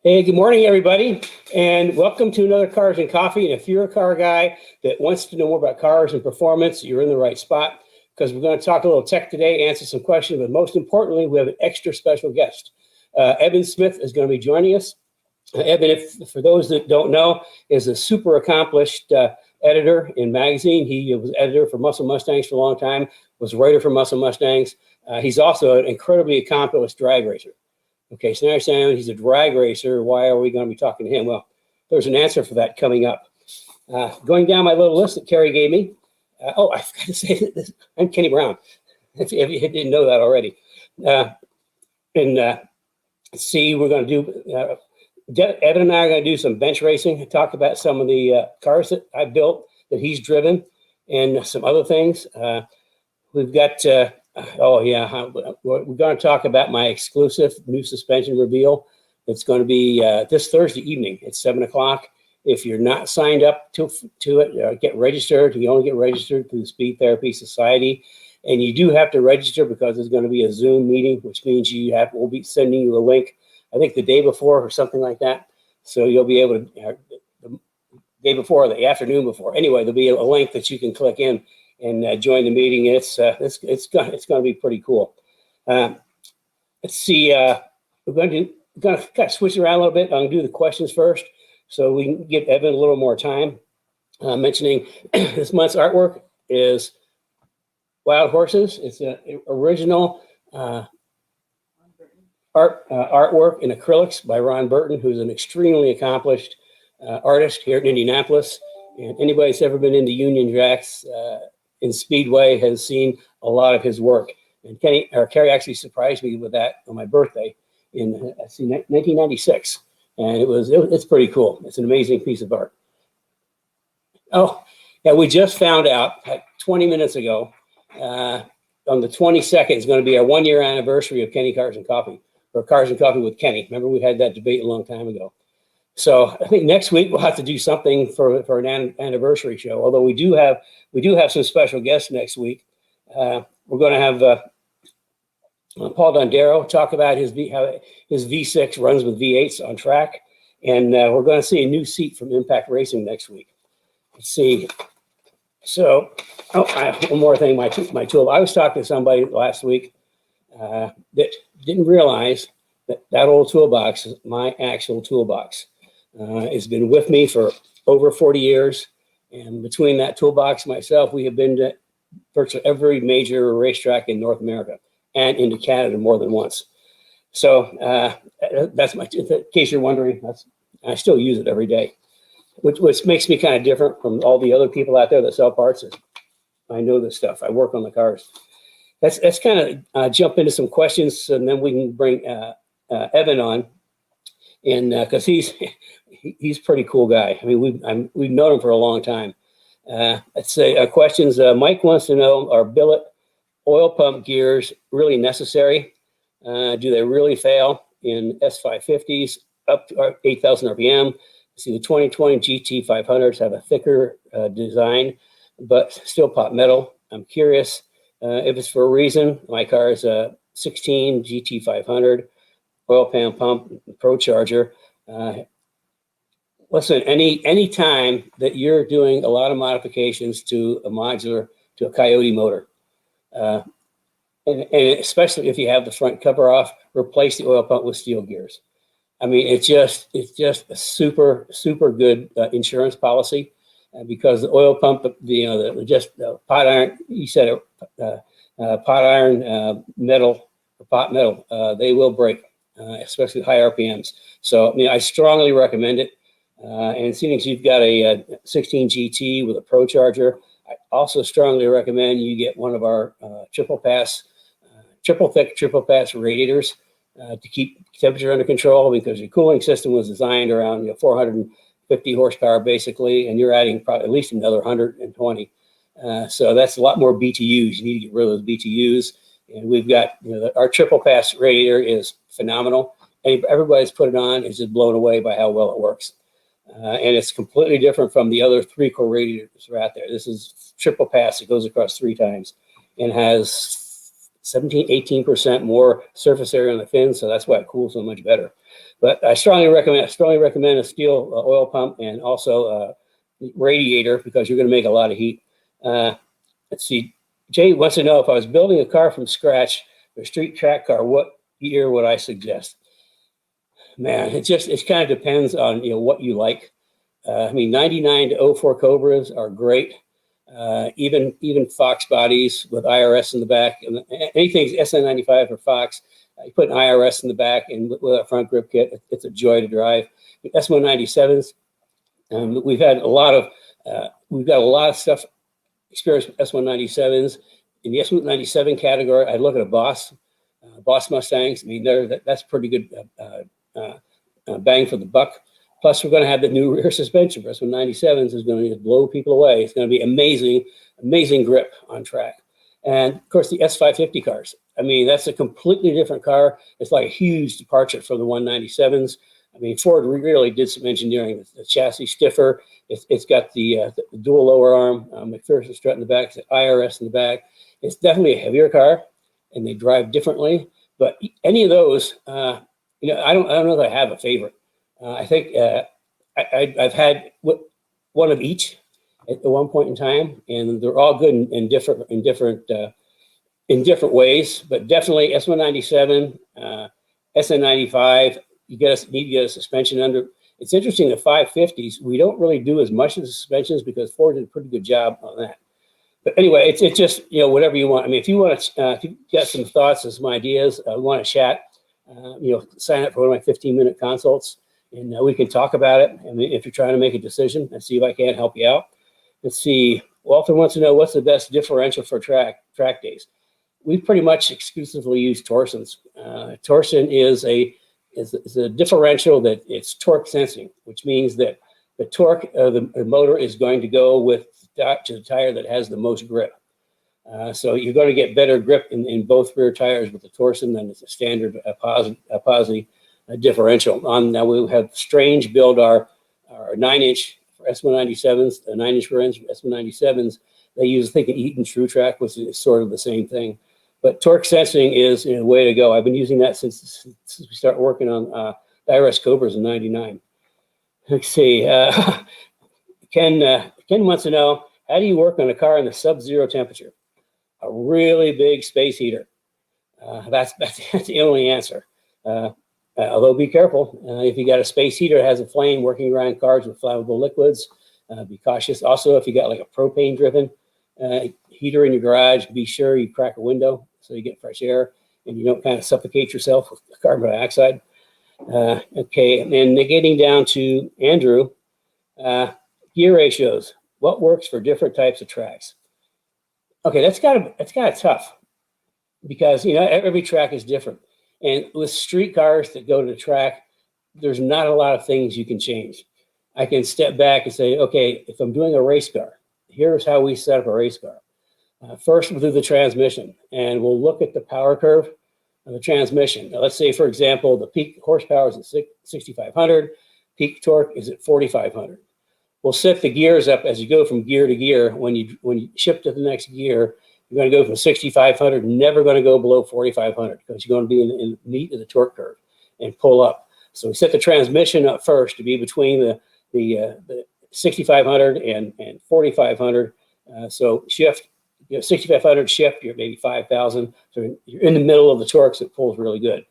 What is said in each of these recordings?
Hey, good morning, everybody, and welcome to another Cars and Coffee. And if you're a car guy that wants to know more about cars and performance, you're in the right spot because we're going to talk a little tech today, answer some questions, but most importantly, we have an extra special guest. Evan Smith is going to be joining us. Evan, for those that don't know, is a super accomplished editor in magazine. He was editor for Muscle Mustangs for a long time, was a writer for Muscle Mustangs. He's also an incredibly accomplished drag racer. Okay, so now you're saying he's a drag racer. Why are we going to be talking to him? Well, there's an answer for that coming up. Going down my little list that Kerry gave me. I forgot to say this. I'm Kenny Brown, if you didn't know that already. Let's see, we're going to do, Evan and I are going to do some bench racing, talk about some of the cars that I built, that he's driven, and some other things. We've got... we're going to talk about my exclusive new suspension reveal. It's going to be this Thursday evening at 7 o'clock. If you're not signed up to it, get registered. You only get registered through the Speed Therapy Society. And you do have to register because there's going to be a Zoom meeting, which means we'll be sending you a link, I think the day before or something like that. So you'll be able to, the day before or the afternoon before. Anyway, there'll be a link that you can click in and join the meeting. It's going to be pretty cool. Let's see. We're going to switch around a little bit. I'm going to do the questions first, so we can give Evan a little more time. Mentioning this month's artwork is Wild Horses. It's an original artwork in acrylics by Ron Burton, who's an extremely accomplished artist here in Indianapolis. And anybody that's ever been into Union Jacks in Speedway has seen a lot of his work. And Kerry actually surprised me with that on my birthday in 1996. And it's pretty cool. It's an amazing piece of art. Oh, yeah, we just found out 20 minutes ago, on the 22nd is going to be our 1-year anniversary of Kenny Cars and Coffee, or Cars and Coffee with Kenny. Remember, we had that debate a long time ago. So I think next week we'll have to do something for an anniversary show. Although we do have some special guests next week. We're going to have Paul Dondero talk about how his V6 runs with V8s on track, and we're going to see a new seat from Impact Racing next week. Let's see. So, one more thing. My tool. I was talking to somebody last week that didn't realize that old toolbox is my actual toolbox. It's been with me for over 40 years. And between that toolbox and myself, we have been to virtually every major racetrack in North America and into Canada more than once. So that's in case you're wondering, I still use it every day, which makes me kind of different from all the other people out there that sell parts. I know this stuff. I work on the cars. Let's kind of jump into some questions, and then we can bring Evan on. And because he's a pretty cool guy. I mean, we've known him for a long time. Let's say questions. Mike wants to know: are billet oil pump gears really necessary? Do they really fail in S550s up to 8,000 RPM? See, the 2020 GT 500s have a thicker design, but still pop metal. I'm curious if it's for a reason. My car is a 16 GT 500. Oil pan pump, Pro Charger. Listen, any time that you're doing a lot of modifications to a Coyote motor, and especially if you have the front cover off, replace the oil pump with steel gears. I mean, it's just a super good insurance policy because the oil pump, the pot iron. You said it, pot iron metal or pot metal. They will break. Especially high RPMs. So, I strongly recommend it. And seeing as you've got a 16 GT with a Pro Charger, I also strongly recommend you get one of our triple thick triple pass radiators to keep temperature under control, because your cooling system was designed around 450 horsepower basically, and you're adding probably at least another 120. So that's a lot more BTUs. You need to get rid of those BTUs. And we've got, our triple pass radiator is phenomenal. Everybody's put it on is just blown away by how well it works. And it's completely different from the other 3-core radiators that are out there. This is triple pass. It goes across 3 times and has 17, 18% more surface area on the fins, so that's why it cools so much better. But I strongly recommend a steel oil pump and also radiator because you're going to make a lot of heat. Let's see. Jay wants to know if I was building a car from scratch, a street track car, what year would I suggest? Man, it kind of depends on what you like. I mean, 99 to 04 Cobras are great. Even Fox bodies with IRS in the back, and anything SN95 or Fox, you put an IRS in the back and with a front grip kit, it's a joy to drive. S197s, we've got a lot of stuff experience with S197s. In the S197 category, I look at a Boss Mustangs. I mean, that's pretty good bang for the buck. Plus, we're going to have the new rear suspension for S197s is going to blow people away. It's going to be amazing grip on track. And of course, the S550 cars. I mean, that's a completely different car. It's like a huge departure from the 197s. I mean, Ford really did some engineering. The chassis stiffer. It's got the dual lower arm, McPherson strut in the back, the IRS in the back. It's definitely a heavier car, and they drive differently. But any of those, I don't know if I have a favorite. I think I've had one of each at one point in time, and they're all good in different ways. But definitely S197, SN95. You need to get a suspension under. It's interesting, the 550s, we don't really do as much of the suspensions because Ford did a pretty good job on that. But anyway, it's just whatever you want. I mean, if you want to, if you got some thoughts and some ideas, want to chat, sign up for one of my 15-minute consults. And we can talk about it. I mean, if you're trying to make a decision, and see if I can't help you out. Let's see. Walter wants to know what's the best differential for track days. We pretty much exclusively use Torsons. Torsen is a differential that it's torque sensing, which means that the torque of the motor is going to go to the tire that has the most grip. So you're going to get better grip in both rear tires with the Torsen than it's a standard posi differential. Now we have Strange build our 9-inch for S197s, the 9-inch rear ends for S197s. They use, I think, an Eaton True Track, which is sort of the same thing. But torque sensing is the way to go. I've been using that since we started working on the IRS Cobras in '99. Let's see. Ken wants to know, how do you work on a car in the sub-zero temperature? A really big space heater. That's the only answer. Although be careful, if you got a space heater that has a flame working around cars with flammable liquids, be cautious. Also, if you got like a propane-driven heater in your garage, be sure you crack a window so you get fresh air and you don't kind of suffocate yourself with carbon dioxide. Okay, and then getting down to Andrew, gear ratios. What works for different types of tracks? Okay, that's kind of tough because every track is different. And with street cars that go to the track, there's not a lot of things you can change. I can step back and say, okay, if I'm doing a race car, here's how we set up a race car. First, we'll do the transmission, and we'll look at the power curve of the transmission. Now, let's say, for example, the peak horsepower is at 6,500, peak torque is at 4,500. We'll set the gears up as you go from gear to gear. When you shift to the next gear, you're going to go from 6,500, never going to go below 4,500 because you're going to be in the meat of the torque curve and pull up. So we set the transmission up first to be between the 6,500 and 4,500. So shift, 6,500 shift, you're maybe 5,000. So you're in the middle of the torque, so it pulls really good.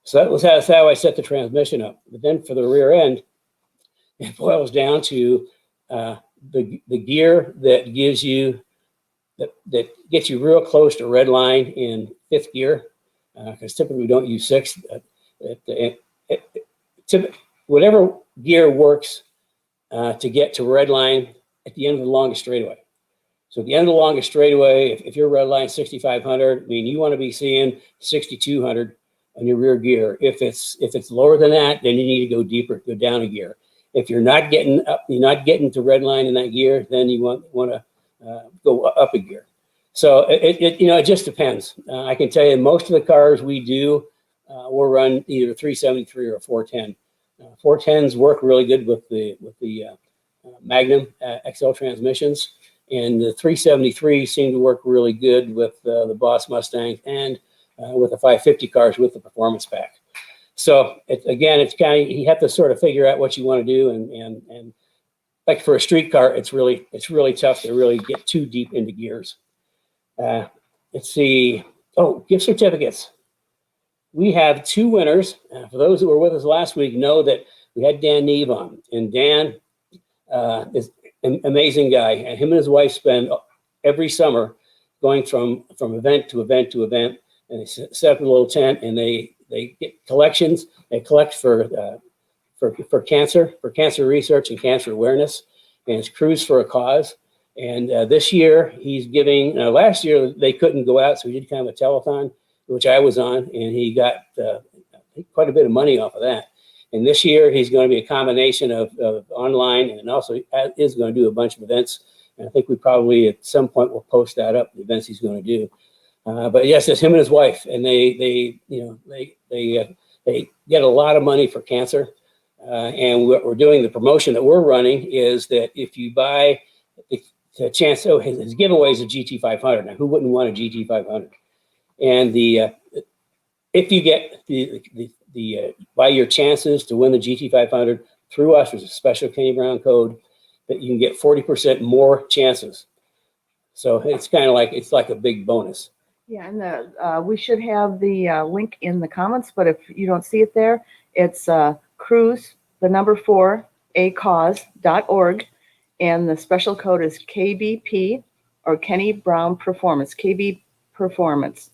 So that's how I set the transmission up. But then for the rear end, it boils down to the gear that gives you that gets you real close to red line in 5th gear, because typically we don't use 6th. Whatever gear works to get to red line at the end of the longest straightaway. So at the end of the longest straightaway, if your red line 6,500, I mean, you want to be seeing 6,200 on your rear gear. If it's lower than that, then you need to go deeper, go down a gear. If you're not getting up, you're not getting to red line in that gear, then you want to go up a gear. So it just depends. I can tell you most of the cars we do will run either 373 or 410. 410s work really good with the Magnum XL transmissions. And the 373 seemed to work really good with the Boss Mustang and with the 550 cars with the performance pack. So again, it's kind of, you have to sort of figure out what you want to do, and like for a street car, it's really tough to really get too deep into gears. Let's see. Oh, gift certificates. We have 2 winners. For those who were with us last week, know that we had Dan Neve on, and Dan is an amazing guy. And him and his wife spend every summer going from event to event to event, and they set up a little tent, and they get collections. They collect for cancer research and cancer awareness, and it's Cruise for a Cause. And this year he's giving. Last year they couldn't go out, so we did kind of a telethon, which I was on, and he got quite a bit of money off of that. And this year he's going to be a combination of online, and also is going to do a bunch of events. And I think we probably at some point will post that up, the events he's going to do. But yes, it's him and his wife, and they get a lot of money for cancer. And what we're doing, the promotion that we're running is that if you buy the chance, his giveaway is a GT500. Now, who wouldn't want a GT500? And if you get the buy your chances to win the GT500 through us, there's a special Kenny Brown code that you can get 40% more chances. So it's kind of like, it's like a big bonus. Yeah, and we should have the link in the comments, but if you don't see it there, it's cruise, the number 4, acause.org, and the special code is KBP, or Kenny Brown Performance, KB Performance.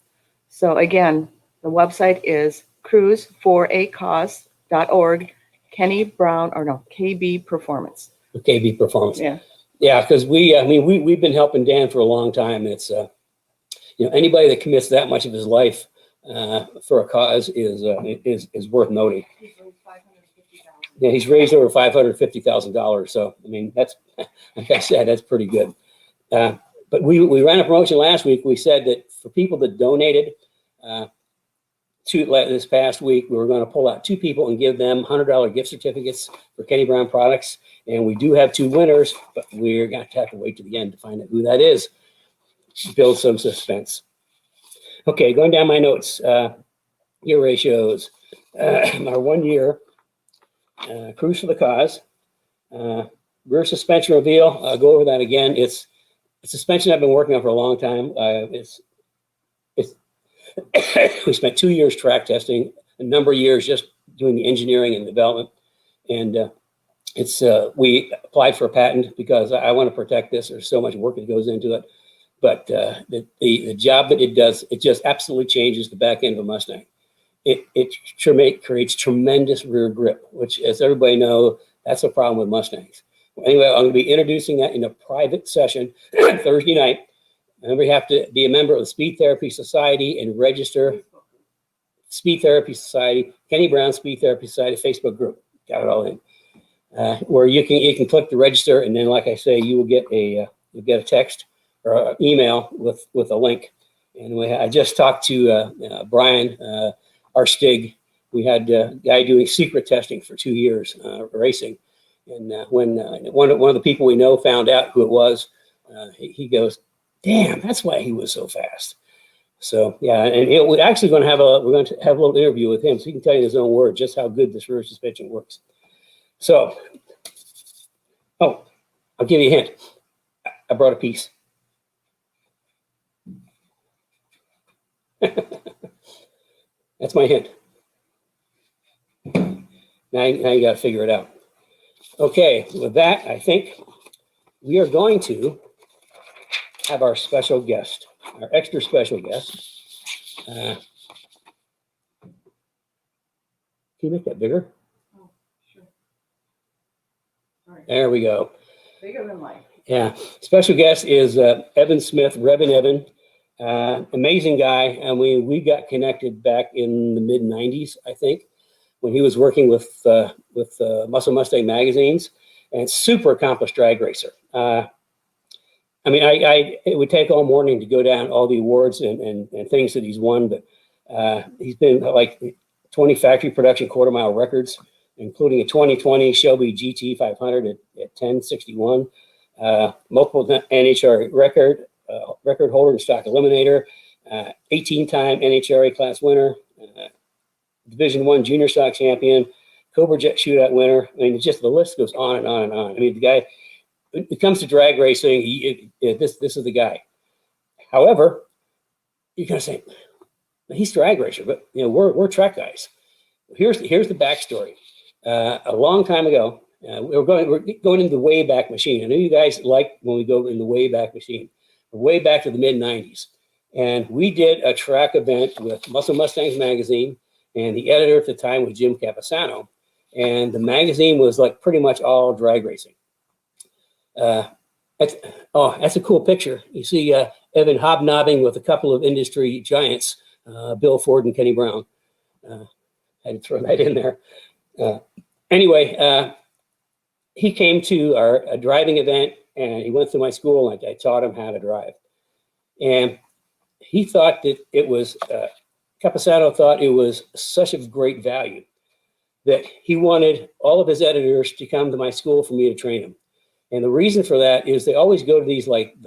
So again, the website is cruise4acause.org, Kenny Brown, or no, KB Performance. KB Performance. Yeah. Yeah, because we've been helping Dan for a long time. It's anybody that commits that much of his life for a cause is worth noting. Yeah, he's raised over $550,000. So I mean, that's, like I said, that's pretty good. But we ran a promotion last week. We said that for people that donated this past week, we were going to pull out 2 people and give them $100 gift certificates for Kenny Brown products. And we do have 2 winners, but we're going to have to wait to the end to find out who that is. Build some suspense. Okay, going down my notes. Gear ratios. Our 1 year Cruise for the Cause. Rear suspension reveal. I'll go over that again. It's a suspension I've been working on for a long time. We spent 2 years track testing, a number of years just doing the engineering and development. And we applied for a patent because I want to protect this. There's so much work that goes into it. But the job that it does, it just absolutely changes the back end of a Mustang. It creates tremendous rear grip, which, as everybody knows, that's a problem with Mustangs. Well, anyway, I'm going to be introducing that in a private session Thursday night. Remember, you have to be a member of the Speed Therapy Society and register. Speed Therapy Society, Kenny Brown Speed Therapy Society Facebook group. Got it all in. Where you can click the register, and then, like I say, you'll get a text or an email with a link. And I just talked to Brian Arstig. We had a guy doing secret testing for 2 years racing, and when one of the people we know found out who it was, he goes, "Damn, that's why he was so fast." So yeah, and we're actually going to have a little interview with him, so he can tell you in his own words just how good this rear suspension works. So, I'll give you a hint. I brought a piece. That's my hint. Now you got to figure it out. Okay, with that, I think we are going to have our special guest, our extra special guest. Can you make that bigger? Oh, sure. Sorry. There we go. Bigger than life. Yeah. Special guest is Evan Smith, Reverend Evan. Amazing guy. And we got connected back in the mid-90s, I think, when he was working with Muscle Mustang magazines, and super accomplished drag racer. I mean, it would take all morning to go down all the awards and things that he's won, but he's been like 20 factory production quarter-mile records, including a 2020 Shelby GT 500 at 1061. multiple NHRA record holder and stock eliminator, 18-time NHRA class winner, Division I junior stock champion, Cobra Jet shootout winner. I mean, just the list goes on and on and on. I mean, the guy, when it comes to drag racing, this is the guy. However, you're gonna say he's a drag racer, but we're track guys. Here's the backstory. A long time ago, we're going into the Wayback Machine. I know you guys like when we go in the Wayback Machine, way back to the mid '90s, and we did a track event with Muscle Mustangs magazine, and the editor at the time was Jim Capisano, and the magazine was like pretty much all drag racing. That's a cool picture. You see Evan hobnobbing with a couple of industry giants, Bill Ford and Kenny Brown. I had to throw that in there. Anyway, he came to a driving event, and he went through my school, and I taught him how to drive. And he thought that it was, Capisano thought it was such a great value that he wanted all of his editors to come to my school for me to train them. And the reason for that is they always go to these like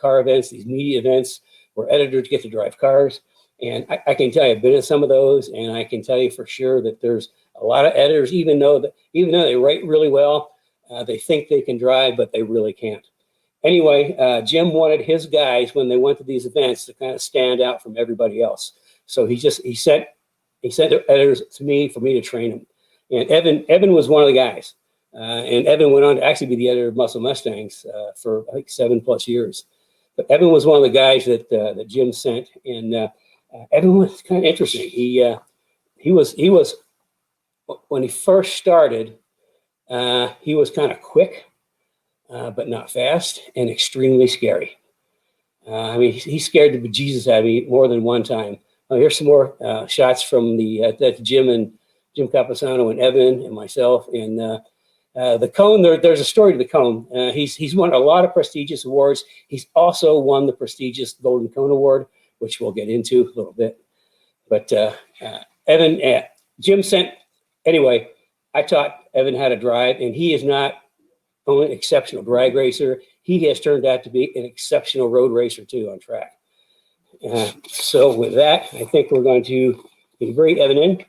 car events, these media events where editors get to drive cars. And I can tell you, I've been to some of those, and I can tell you for sure that there's a lot of editors, even though they write really well, they think they can drive, but they really can't. Anyway, Jim wanted his guys, when they went to these events, to kind of stand out from everybody else. So he sent their editors to me for me to train them. And Evan was one of the guys. And Evan went on to actually be the editor of Muscle Mustangs for I think 7+ years. But Evan was one of the guys that Jim sent, and Evan was kind of interesting. He was when he first started, he was kind of quick, but not fast, and extremely scary. I mean, he scared the bejesus out of me more than one time. Here's some more shots from that's Jim Capisano and Evan and myself. And the cone, there's a story to the cone. He's won a lot of prestigious awards. He's also won the prestigious Golden Cone Award, which we'll get into a little bit. But Jim sent, anyway, I taught Evan how to drive, and he is not only an exceptional drag racer, he has turned out to be an exceptional road racer too on track. So with that, I think we're going to bring Evan in.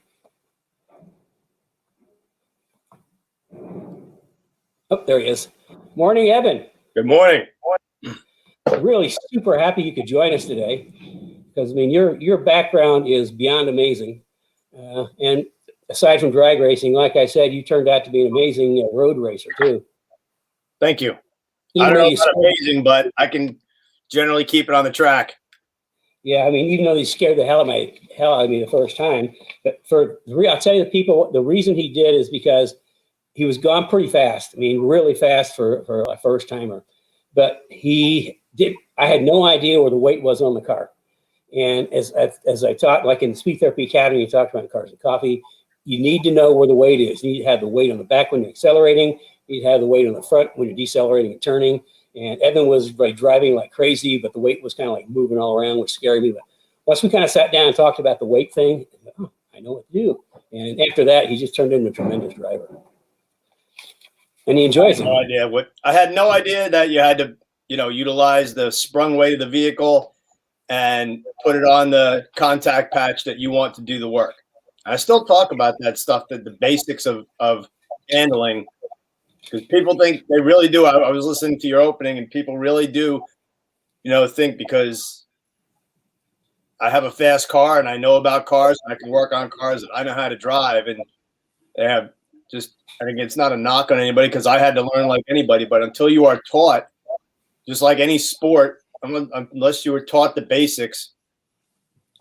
Oh, there he is. Morning, Evan. Good morning. Really super happy you could join us today, because I mean your background is beyond amazing, and aside from drag racing, like I said, you turned out to be an amazing road racer too. Thank you. Even I don't know though about amazing, but I can generally keep it on the track. Yeah, I mean, even though he scared the hell out of me the first time, but I'll tell you, the reason he did is because he was gone pretty fast. I mean, really fast for a first timer. But I had no idea where the weight was on the car. And as I taught, like in the Speed Therapy Academy, you talked about Cars and Coffee, you need to know where the weight is. You need to have the weight on the back when you're accelerating. You need to have the weight on the front when you're decelerating and turning. And Evan was like driving like crazy, but the weight was kind of like moving all around, which scared me. But once we kind of sat down and talked about the weight thing, I know what to do. And after that, he just turned into a tremendous driver. And he enjoys it. I had no idea that you had to, utilize the sprung weight of the vehicle and put it on the contact patch that you want to do the work. I still talk about that stuff, the basics of handling, because people think they really do. I was listening to your opening, and people really do, think because I have a fast car and I know about cars and I can work on cars and I know how to drive, and they have I think it's not a knock on anybody, because I had to learn like anybody, but until you are taught, just like any sport, unless you were taught the basics,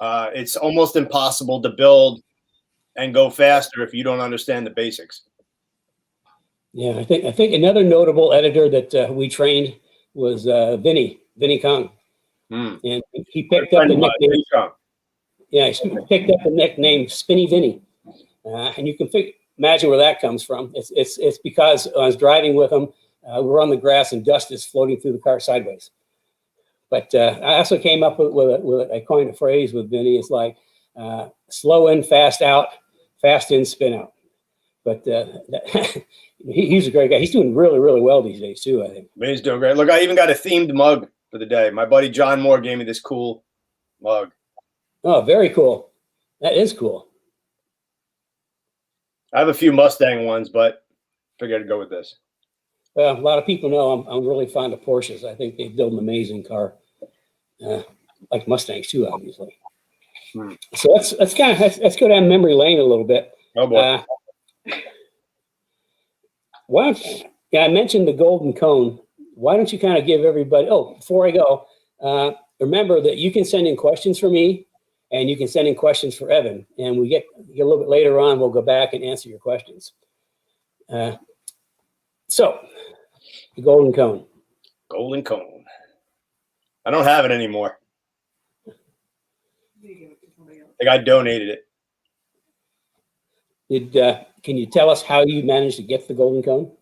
it's almost impossible to build and go faster if you don't understand the basics. Yeah, I think another notable editor that we trained was Vinny Kong. And he picked up the nickname. Yeah, he picked up the nickname Spinny Vinny, and you can imagine where that comes from. It's because I was driving with him. We're on the grass and dust is floating through the car sideways. But I also came up with I coined a phrase with Vinny. It's like slow in, fast out, fast in, spin out. But he's a great guy. He's doing really, really well these days too, I think. He's doing great. Look, I even got a themed mug for the day. My buddy John Moore gave me this cool mug. Oh, very cool. That is cool. I have a few Mustang ones, but figured I'd go with this. A lot of people know I'm really fond of Porsches. I think they build an amazing car, like Mustangs too, obviously. So let's go down memory lane a little bit. Oh boy. I mentioned the golden cone. Why don't you kind of give everybody? Oh, before I go, remember that you can send in questions for me, and you can send in questions for Evan. And we get a little bit later on, we'll go back and answer your questions. So, the golden cone. Golden cone. I don't have it anymore. I think I donated it. Can you tell us how you managed to get the golden cone?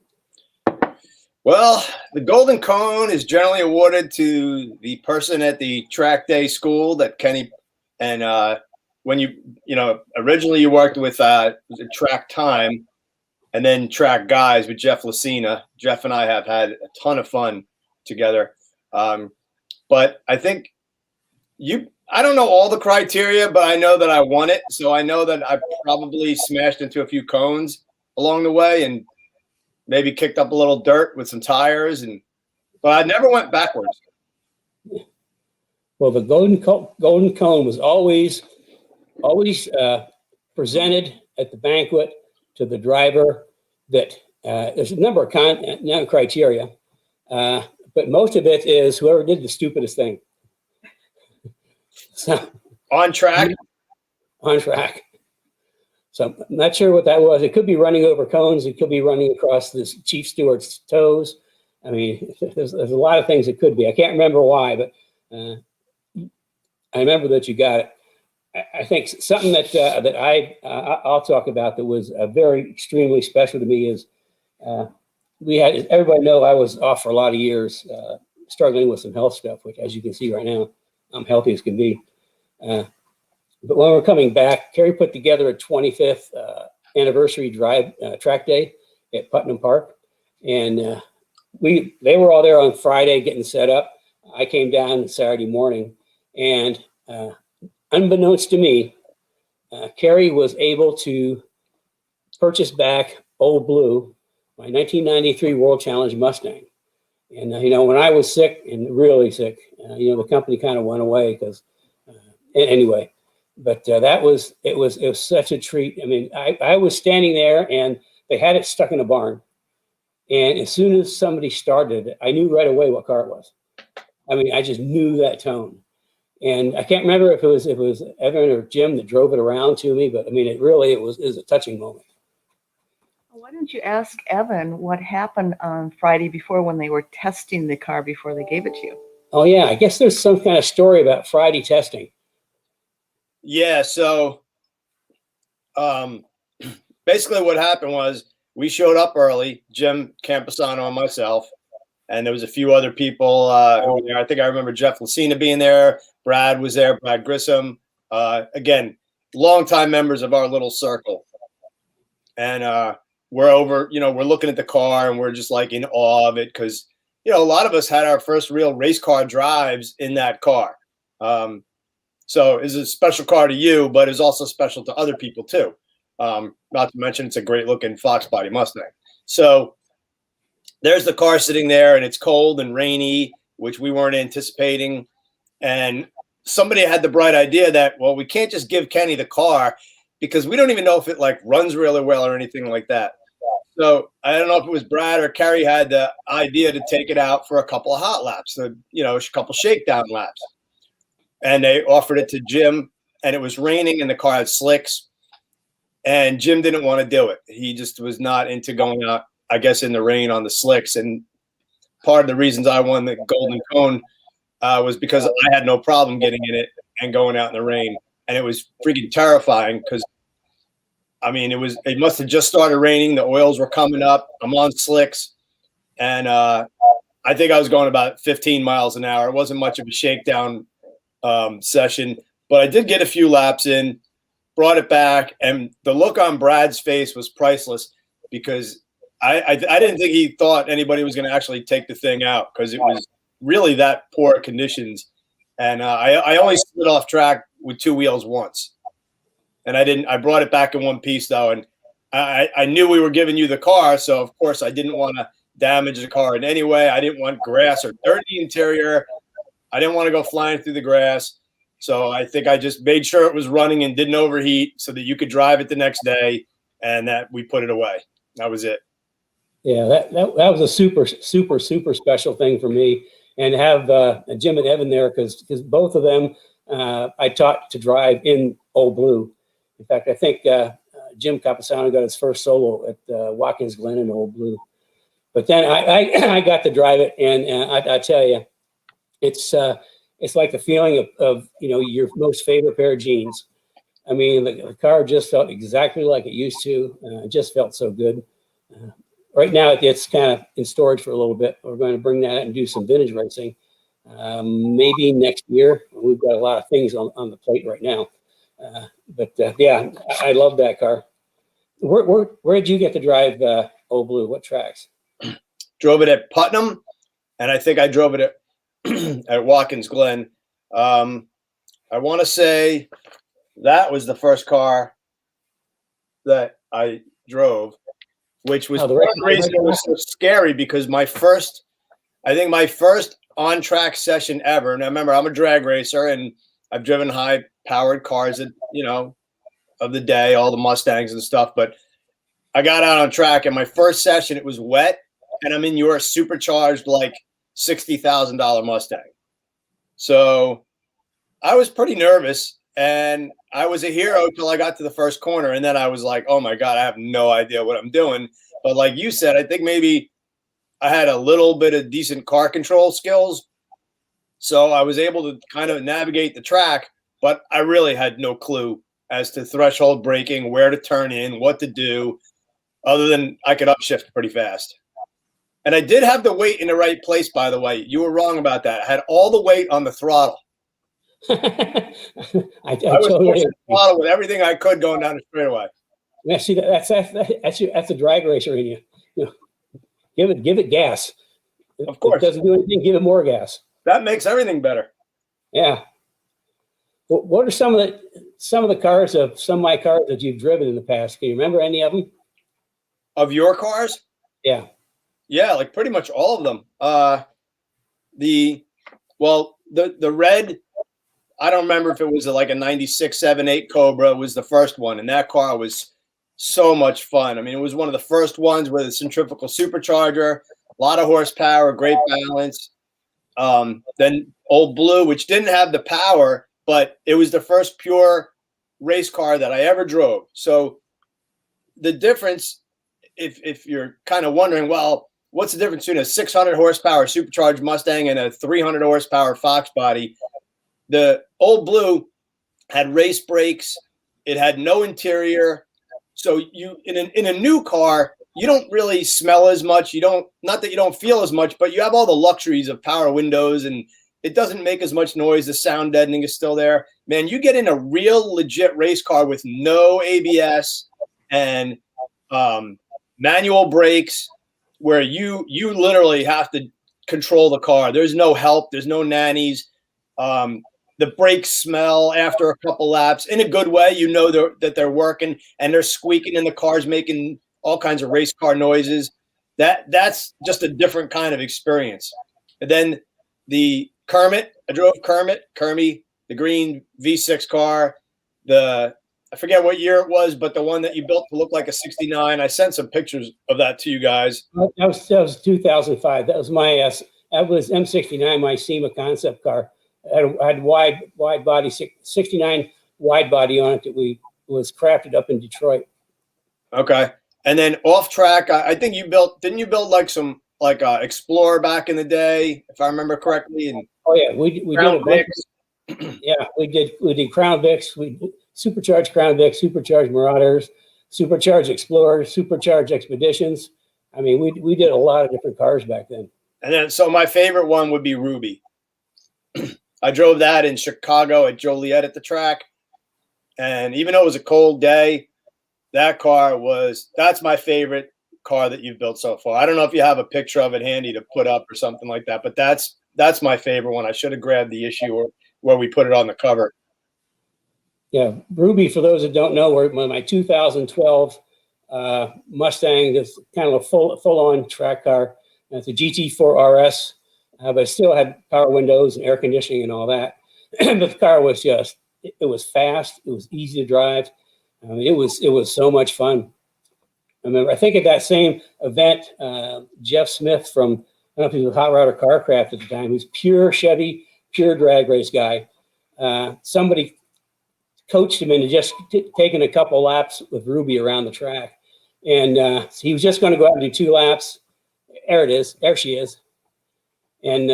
Well, the golden cone is generally awarded to the person at the track day school that Kenny and when originally you worked with track time and then track guys with Jeff Lucina. Jeff and I have had a ton of fun together. But I think I don't know all the criteria, but I know that I won it. So I know that I probably smashed into a few cones along the way and maybe kicked up a little dirt with some tires, but I never went backwards. Well, the golden cone was always presented at the banquet to the driver. That there's a number of criteria, but most of it is whoever did the stupidest thing. So on track. So I'm not sure what that was. It could be running over cones. It could be running across this chief steward's toes. I mean, there's a lot of things it could be. I can't remember why, but I remember that you got it. I think something that I'll talk about that was very extremely special to me is everybody know I was off for a lot of years, struggling with some health stuff, which as you can see right now, I'm healthy as can be. But when we're coming back, Kerry put together a 25th anniversary track day at Putnam Park. And they were all there on Friday getting set up. I came down Saturday morning, and unbeknownst to me, Kerry was able to purchase back Old Blue, my 1993 World Challenge Mustang. And, when I was sick and really sick, the company kind of went away because anyway. But it was such a treat. I mean, I was standing there and they had it stuck in a barn. And as soon as somebody started it, I knew right away what car it was. I mean, I just knew that tone. And I can't remember if it was Evan or Jim that drove it around to me, but I mean, it was a touching moment. Why don't you ask Evan what happened on Friday before when they were testing the car before they gave it to you? Oh yeah, I guess there's some kind of story about Friday testing. Yeah, so basically what happened was we showed up early, Jim Camposano and myself, and there was a few other people who were there. I think I remember Jeff Lucina being there. Brad was there, Brad Grissom. Again, longtime members of our little circle. And we're over, we're looking at the car and we're just like in awe of it because, a lot of us had our first real race car drives in that car. So it's a special car to you, but it's also special to other people too. Not to mention it's a great looking Fox body Mustang. So there's the car sitting there and it's cold and rainy, which we weren't anticipating. And somebody had the bright idea that, well, we can't just give Kenny the car because we don't even know if it like runs really well or anything like that. So I don't know if it was Brad or Kerry had the idea to take it out for a couple of hot laps, a couple shakedown laps. And they offered it to Jim, and it was raining and the car had slicks. And Jim didn't want to do it. He just was not into going out, I guess, in the rain on the slicks. And part of the reasons I won the Golden Cone was because I had no problem getting in it and going out in the rain. And it was freaking terrifying because, I mean, it must have just started raining. The oils were coming up. I'm on slicks. And I think I was going about 15 miles an hour. It wasn't much of a shakedown session, but I did get a few laps in, brought it back, and the look on Brad's face was priceless. because I didn't think he thought anybody was going to actually take the thing out because it was really that poor conditions. And I only slid off track with 2 wheels once, and I brought it back in one piece though, and I knew we were giving you the car, so of course I didn't want to damage the car in any way. I didn't want grass or dirt in the interior. I didn't want to go flying through the grass. So I think I just made sure it was running and didn't overheat so that you could drive it the next day, and that we put it away. That was it. Yeah, that was a super special thing for me. And have Jim and Evan there because both of them I taught to drive in Old Blue. In fact, I think Jim Capisano got his first solo at Watkins Glen in Old Blue. But then I got to drive it, and I tell you, it's like the feeling of your most favorite pair of jeans. I mean, the car just felt exactly like it used to. It just felt so good. Right now, it's kind of in storage for a little bit. We're going to bring that out and do some vintage racing. Maybe next year. We've got a lot of things on the plate right now. But yeah, I love that car. Where did you get to drive Old Blue? What tracks? Drove it at Putnam, and I think I drove it at Watkins Glen. I want to say that was the first car that I drove, which was racing was so scary because my first on-track session ever. Now remember, I'm a drag racer, and I've driven high-powered cars of the day, all the Mustangs and stuff. But I got out on track, and my first session, it was wet, and I'm in your supercharged, like $60,000 Mustang. So I was pretty nervous, and I was a hero till I got to the first corner, and then I was like, oh my God, I have no idea what I'm doing. But like you said, I think maybe I had a little bit of decent car control skills, so I was able to kind of navigate the track, but I really had no clue as to threshold braking, where to turn in, what to do, other than I could upshift pretty fast. And I did have the weight in the right place, by the way. You were wrong about that. I had all the weight on the throttle. I was pushing the throttle with everything I could going down the straightaway. Yeah, see, that's a drag racer in you. Give it gas. Of course, if it doesn't do anything. Give it more gas. That makes everything better. Yeah. What are some of the cars of some of my cars that you've driven in the past? Can you remember any of them? Of your cars? Yeah. Yeah, like pretty much all of them. The red, I don't remember if it was like a 96 7.8 Cobra was the first one, and that car was so much fun. I mean, it was one of the first ones with a centrifugal supercharger, a lot of horsepower, great balance. Then Old Blue, which didn't have the power, but it was the first pure race car that I ever drove. So the difference, if you're kind of wondering, well, what's the difference between a 600 horsepower supercharged Mustang and a 300 horsepower Fox body? The Old Blue had race brakes. It had no interior. So you in a new car, you don't really smell as much. Not that you don't feel as much, but you have all the luxuries of power windows, and it doesn't make as much noise. The sound deadening is still there. Man, you get in a real legit race car with no ABS and manual brakes, where you literally have to control the car. There's no help. There's no nannies. The brakes smell after a couple laps in a good way. You know that they're working, and they're squeaking, and the car's making all kinds of race car noises. That's just a different kind of experience. And then the Kermit, I drove Kermit, the green V6 car. I forget what year it was, but the one that you built to look like a 69. I sent some pictures of that to you guys. That was 2005. That was M69, my SEMA concept car. I had wide body 69 wide body on it that was crafted up in Detroit. Okay. And then off track, I think didn't you build like some Explorer back in the day, if I remember correctly? And oh yeah, we did yeah, we did Crown Vics, we did supercharged Crown Vics, supercharged Marauders, supercharged Explorers, supercharged Expeditions. I mean, we did a lot of different cars back then. And then so my favorite one would be Ruby. I drove that in Chicago at Joliet at the track. And even though it was a cold day, that's my favorite. car that you've built so far. I don't know if you have a picture of it handy to put up or something like that, but that's my favorite one. I should have grabbed the issue or where we put it on the cover. Yeah, Ruby, for those that don't know, were my 2012 Mustang. Is kind of a full-on track car. It's a GT4 RS, but it still had power windows and air conditioning and all that. But the car was it was fast. It was easy to drive. It was so much fun. I remember, I think at that same event, Jeff Smith from, I don't know if he was Hot Rod or Carcraft at the time, who's pure Chevy, pure drag race guy. Somebody coached him into just taking a couple laps with Ruby around the track. And he was just going to go out and do 2 laps. There it is. There she is. And,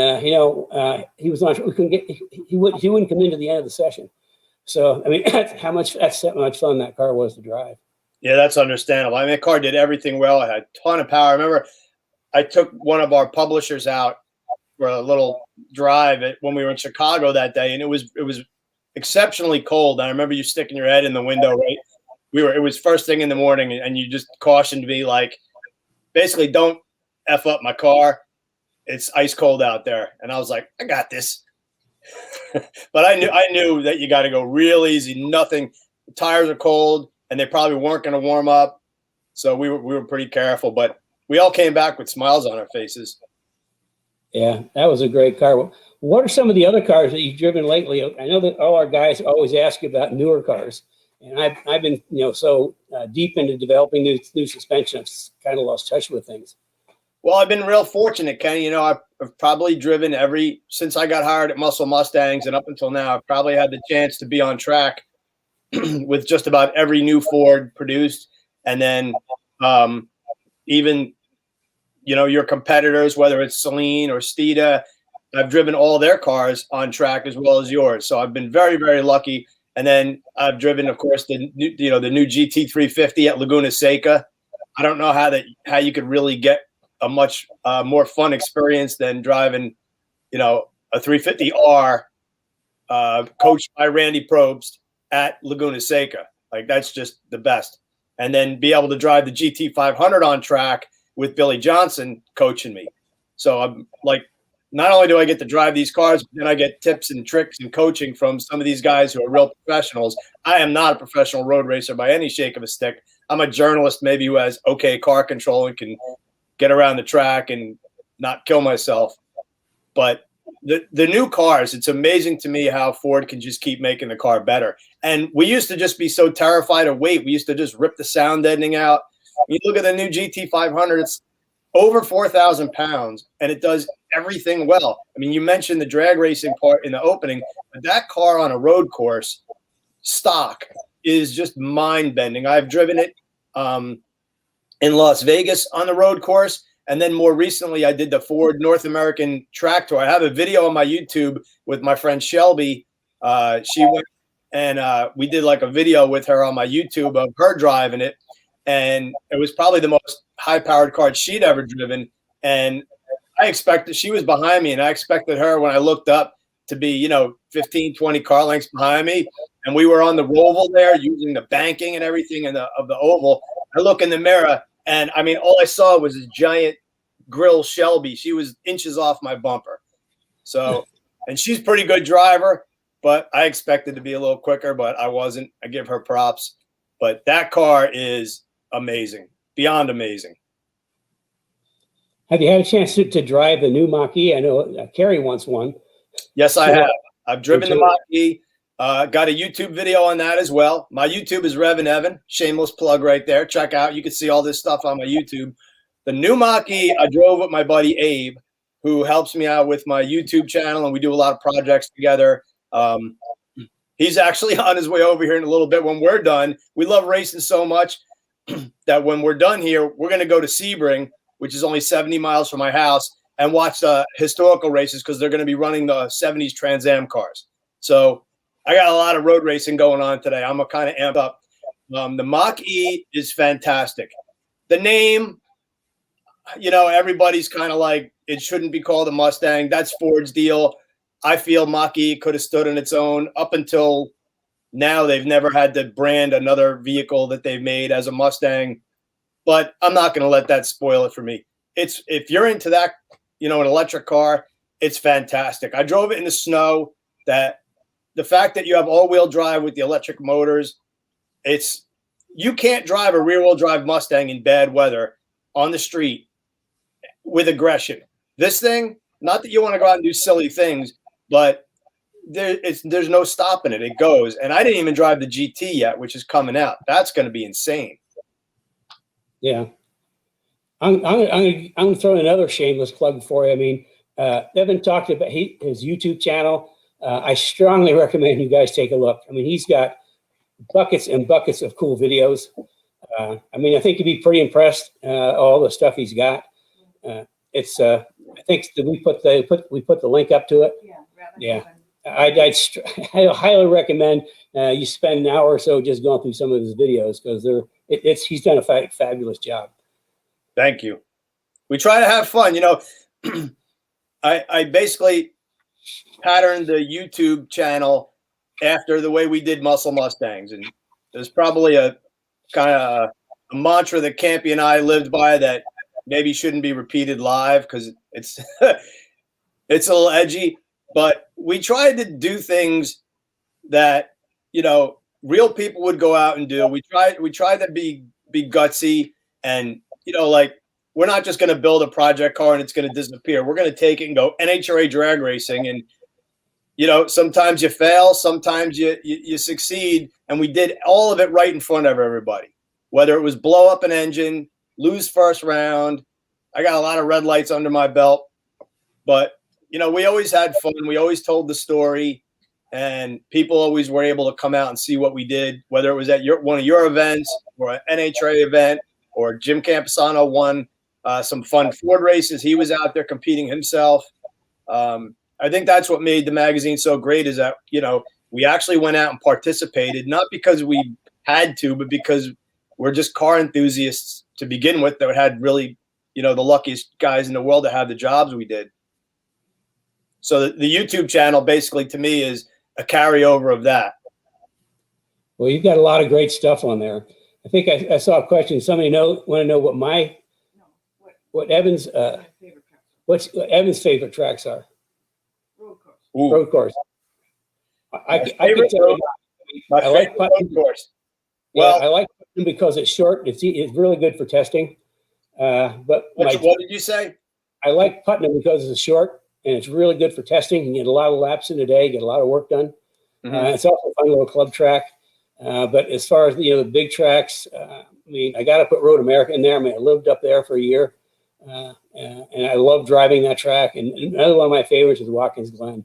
he was on, he wouldn't come into the end of the session. So, I mean, that's how much fun that car was to drive. Yeah, that's understandable. I mean, the car did everything well. It had a ton of power. I remember I took one of our publishers out for a little drive when we were in Chicago that day, and it was exceptionally cold. I remember you sticking your head in the window, right? It was first thing in the morning, and you just cautioned me, like, basically, don't F up my car. It's ice cold out there. And I was like, I got this. But I knew that you got to go real easy. Nothing. The tires are cold, and they probably weren't going to warm up. So we were pretty careful, but we all came back with smiles on our faces. Yeah, that was a great car. What are some of the other cars that you've driven lately? I know that all our guys always ask you about newer cars, and I've been so deep into developing new suspension, I've kind of lost touch with things. Well, I've been real fortunate, Kenny. I've probably driven since I got hired at Muscle Mustangs and up until now, I've probably had the chance to be on track with just about every new Ford produced. And then even, your competitors, whether it's Celine or Steeda, I've driven all their cars on track as well as yours. So I've been very, very lucky. And then I've driven, of course, the new GT350 at Laguna Seca. I don't know how you could really get a much more fun experience than driving, a 350R coached by Randy Probst at Laguna Seca. Like, that's just the best. And then be able to drive the GT500 on track with Billy Johnson coaching me. So I'm like, not only do I get to drive these cars, but then I get tips and tricks and coaching from some of these guys who are real professionals. I am not a professional road racer by any shake of a stick. I'm a journalist maybe who has okay car control and can get around the track and not kill myself. But the new cars, it's amazing to me how Ford can just keep making the car better. And we used to just be so terrified of weight. We used to just rip the sound deadening out. You look at the new GT500, it's over 4,000 pounds, and it does everything well. I mean, you mentioned the drag racing part in the opening, but that car on a road course, stock, is just mind-bending. I've driven it in Las Vegas on the road course, and then more recently, I did the Ford North American Track Tour. I have a video on my YouTube with my friend Shelby. She went and we did like a video with her on my YouTube of her driving it, and it was probably the most high-powered car she'd ever driven. And I expected, she was behind me, and I expected her, when I looked up, to be 15, 20 car lengths behind me. And we were on the Roval there using the banking and everything of the oval. I look in the mirror, and I mean, all I saw was this giant grill Shelby. She was inches off my bumper. So, and she's a pretty good driver, but I expected to be a little quicker, but I wasn't. I give her props. But that car is amazing, beyond amazing. Have you had a chance to drive the new Mach-E? I know Kerry wants one. Yes, I have. I've driven the Mach-E. Got a YouTube video on that as well. My YouTube is Rev and Evan. Shameless plug right there. Check out. You can see all this stuff on my YouTube. The new Mach-E, I drove with my buddy Abe, who helps me out with my YouTube channel, and we do a lot of projects together. He's actually on his way over here in a little bit when we're done. We love racing so much that when we're done here, we're going to go to Sebring, which is only 70 miles from my house, and watch the historical races because they're going to be running the 70s Trans Am cars. So I got a lot of road racing going on today. I'm kind of amped up. The Mach-E is fantastic. The name, everybody's kind of like, it shouldn't be called a Mustang. That's Ford's deal. I feel Mach-E could have stood on its own. Up until now, they've never had to brand another vehicle that they've made as a Mustang. but I'm not going to let that spoil it for me. If you're into that, an electric car, it's fantastic. I drove it in the snow. That the fact that you have all-wheel drive with the electric motors, you can't drive a rear-wheel drive Mustang in bad weather on the street with aggression. This thing, not that you want to go out and do silly things, but there's no stopping it. It goes. And I didn't even drive the GT yet, which is coming out. That's going to be insane. Yeah. I'm going to throw in another shameless plug for you. I mean, Evan talked about his YouTube channel. I strongly recommend you guys take a look. I mean, he's got buckets and buckets of cool videos. I mean, I think you'd be pretty impressed all the stuff he's got. I think that we put the link up to it. Yeah. I'd highly recommend you spend an hour or so just going through some of his videos, because he's done a fabulous job. Thank you. We try to have fun. I basically patterned the YouTube channel after the way we did Muscle Mustangs, and there's probably a kind of a mantra that Campy and I lived by that maybe shouldn't be repeated live because it's it's a little edgy, but we tried to do things that real people would go out and do. We tried to be gutsy, and like, we're not just going to build a project car and it's going to disappear. We're going to take it and go NHRA drag racing, and sometimes you fail, sometimes you succeed, and we did all of it right in front of everybody. Whether it was blow up an engine, lose first round, I got a lot of red lights under my belt, but we always had fun. We always told the story, and people always were able to come out and see what we did, whether it was at one of your events or an NHRA event, or Jim Camposano won some fun Ford races. He was out there competing himself. I think that's what made the magazine so great, is that, we actually went out and participated, not because we had to, but because we're just car enthusiasts to begin with that had really, the luckiest guys in the world to have the jobs we did. So the YouTube channel basically to me is a carryover of that. Well, you've got a lot of great stuff on there. I think I saw a question. Somebody want to know what Evan's Evan's favorite tracks are. Road course. I can tell you, I like road course. Well, I like Putnam because it's short. It's really good for testing. But what did you say? I like Putnam because it's short and it's really good for testing. You get a lot of laps in a day, get a lot of work done. Mm-hmm. It's also a fun little club track. But as far as the big tracks, I mean, I got to put Road America in there. I mean, I lived up there for a year, and I love driving that track. And another one of my favorites is Watkins Glen.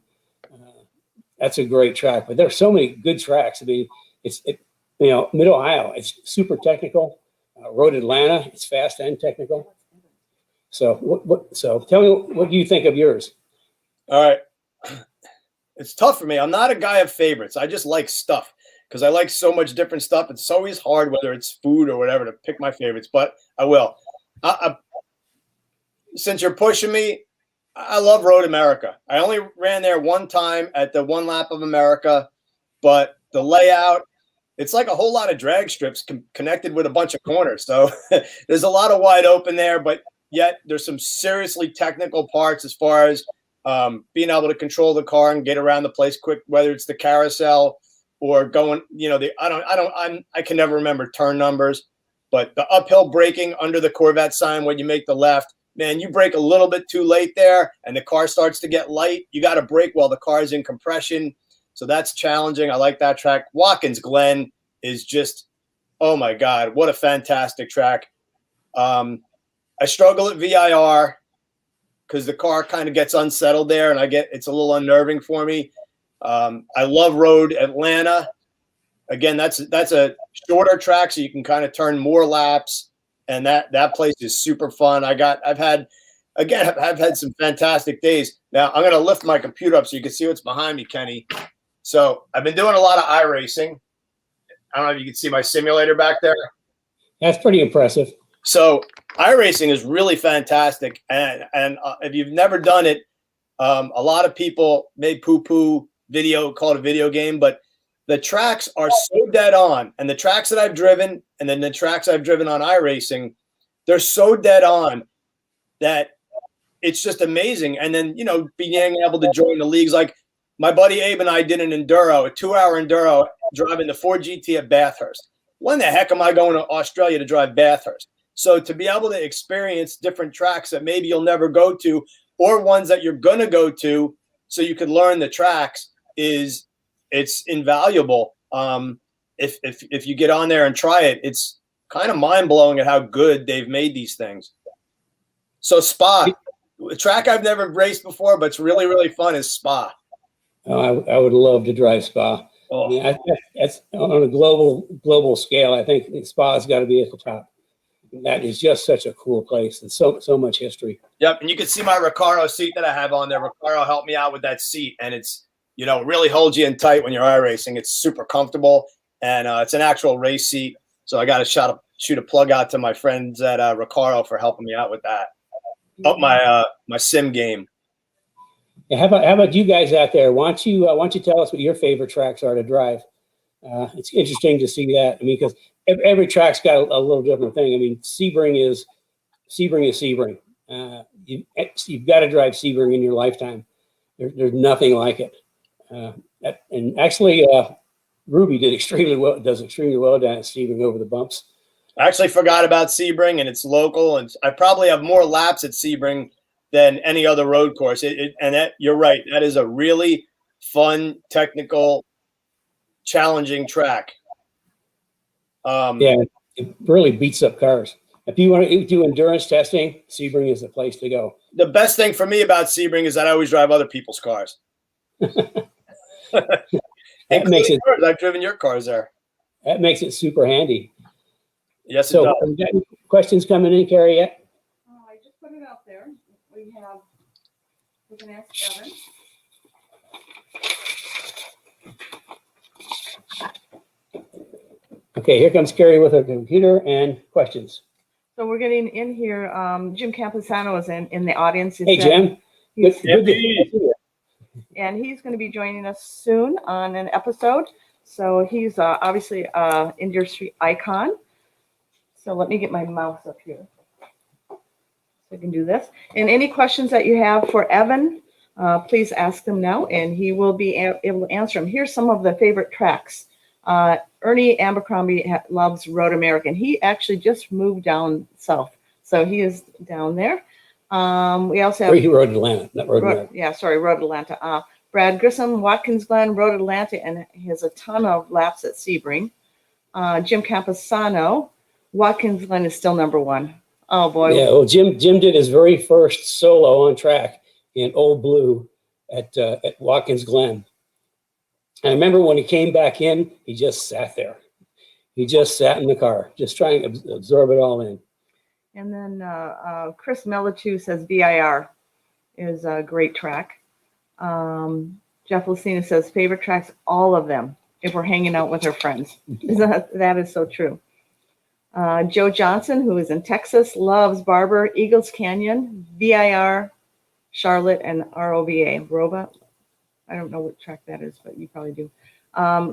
That's a great track. But there's so many good tracks. I mean, Mid Ohio, it's super technical. Road Atlanta, it's fast and technical. So So tell me, what do you think of yours? All right, it's tough for me. I'm not a guy of favorites. I just like stuff, because I like so much different stuff. It's always hard, whether it's food or whatever, to pick my favorites, but I will. Since you're pushing me, I love Road America. I only ran there one time at the One Lap of America, but the layout, it's like a whole lot of drag strips connected with a bunch of corners. So there's a lot of wide open there, but yet there's some seriously technical parts as far as being able to control the car and get around the place quick, whether it's the carousel or going, I can never remember turn numbers, but the uphill braking under the Corvette sign when you make the left, man, you brake a little bit too late there and the car starts to get light. You got to brake while the car is in compression. So that's challenging. I like that track. Watkins Glen is just, oh my God, what a fantastic track. I struggle at VIR because the car kind of gets unsettled there, and it's a little unnerving for me. I love Road Atlanta. Again, that's a shorter track, so you can kind of turn more laps, and that place is super fun. I've had some fantastic days. Now I'm going to lift my computer up so you can see what's behind me, Kenny. So I've been doing a lot of iRacing. I don't know if you can see my simulator back there. That's pretty impressive. So iRacing is really fantastic, and if you've never done it, a lot of people may poo-poo call it a video game, but the tracks are so dead on, and the tracks that I've driven, and then the tracks I've driven on iRacing, they're so dead on that it's just amazing. And then, you know, being able to join the leagues, like my buddy Abe and I did an enduro, a 2-hour enduro, driving the Ford GT at Bathurst. When the heck am I going to Australia to drive Bathurst? So to be able to experience different tracks that maybe you'll never go to, or ones that you're going to go to so you can learn the tracks, it's invaluable. If you get on there and try it, it's kind of mind-blowing at how good they've made these things. So Spa, a track I've never raced before, but it's really, really fun, is Spa. Oh, I would love to drive Spa. Oh. I mean, that's on a global scale. I think Spa's got to be at the top. That is just such a cool place, and so much history. Yep, and you can see my Recaro seat that I have on there. Recaro helped me out with that seat, and it's, you know, really holds you in tight when you're iRacing. It's super comfortable, and it's an actual race seat. So I got to shoot a plug out to my friends at Recaro for helping me out with that. Up my sim game. Yeah, how about you guys out there? Why don't you tell us what your favorite tracks are to drive? It's interesting to see that. I mean, because every track's got a little different thing. I mean, Sebring is Sebring. You've got to drive Sebring in your lifetime. There's nothing like it. And actually, Ruby does extremely well down at Sebring over the bumps. I actually forgot about Sebring, and it's local, and I probably have more laps at Sebring than any other road course. You're right. That is a really fun, technical, challenging track. Yeah, it really beats up cars. If you want to do endurance testing, Sebring is the place to go. The best thing for me about Sebring is that I always drive other people's cars. That makes it. I've driven your cars there. That makes it super handy. Yes, so, it does. have you got any questions coming in, Carrie, yet? I just put it out there. We can ask Evan. Okay, here comes Carrie with her computer and questions. So we're getting in here. Jim Camposano is in the audience. Hey, Jim. Good to see you. And he's going to be joining us soon on an episode. So he's obviously an industry icon. So let me get my mouse up here so I can do this. And any questions that you have for Evan, please ask them now, and he will be able to answer them. Here's some of the favorite tracks. Ernie Abercrombie loves Road American. He actually just moved down south, so he is down there. We also have Road Atlanta, not Road American. Yeah, sorry, Road Atlanta. Brad Grissom, Watkins Glen, Road Atlanta, and he has a ton of laps at Sebring. Jim Camposano, Watkins Glen is still number one. Oh boy. Yeah, well, Jim did his very first solo on track in Old Blue at Watkins Glen. I remember when he came back in, he just sat there. He just sat in the car, just trying to absorb it all in. And then Chris Melitu says BIR is a great track. Jeff Lucina says favorite tracks, all of them, if we're hanging out with our friends. That is so true. Joe Johnson, who is in Texas, loves Barber, Eagles Canyon, BIR, Charlotte, and ROVA. Roba. I don't know what track that is, but you probably do.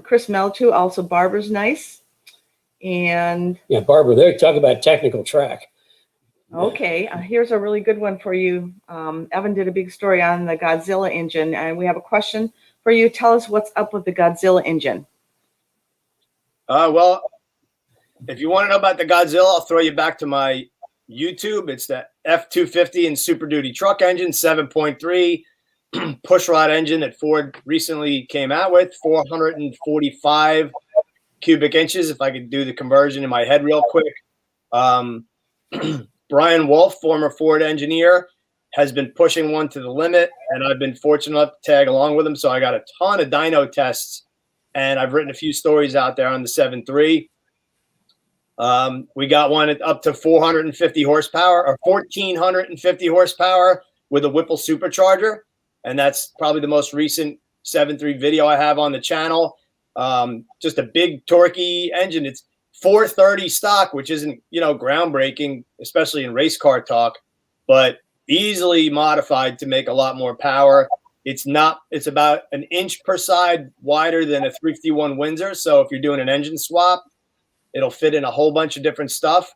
Chris Melitu, also Barber's nice. And yeah, Barber, there, talk about technical track. Okay, here's a really good one for you. Evan did a big story on the Godzilla engine, and we have a question for you. Tell us what's up with the Godzilla engine. Well, if you want to know about the Godzilla, I'll throw you back to my YouTube. It's the F-250 and Super Duty truck engine, 7.3 pushrod engine that Ford recently came out with, 445 cubic inches, if I could do the conversion in my head real quick. Brian Wolf, former Ford engineer, has been pushing one to the limit, and I've been fortunate enough to tag along with him. So I got a ton of dyno tests, and I've written a few stories out there on the 7.3. We got one at up to 450 horsepower or 1,450 horsepower with a Whipple supercharger, and that's probably the most recent 7.3 video I have on the channel. Just a big torquey engine. It's 430 stock, which isn't, groundbreaking, especially in race car talk, but easily modified to make a lot more power. It's about an inch per side wider than a 351 Windsor. So if you're doing an engine swap, it'll fit in a whole bunch of different stuff.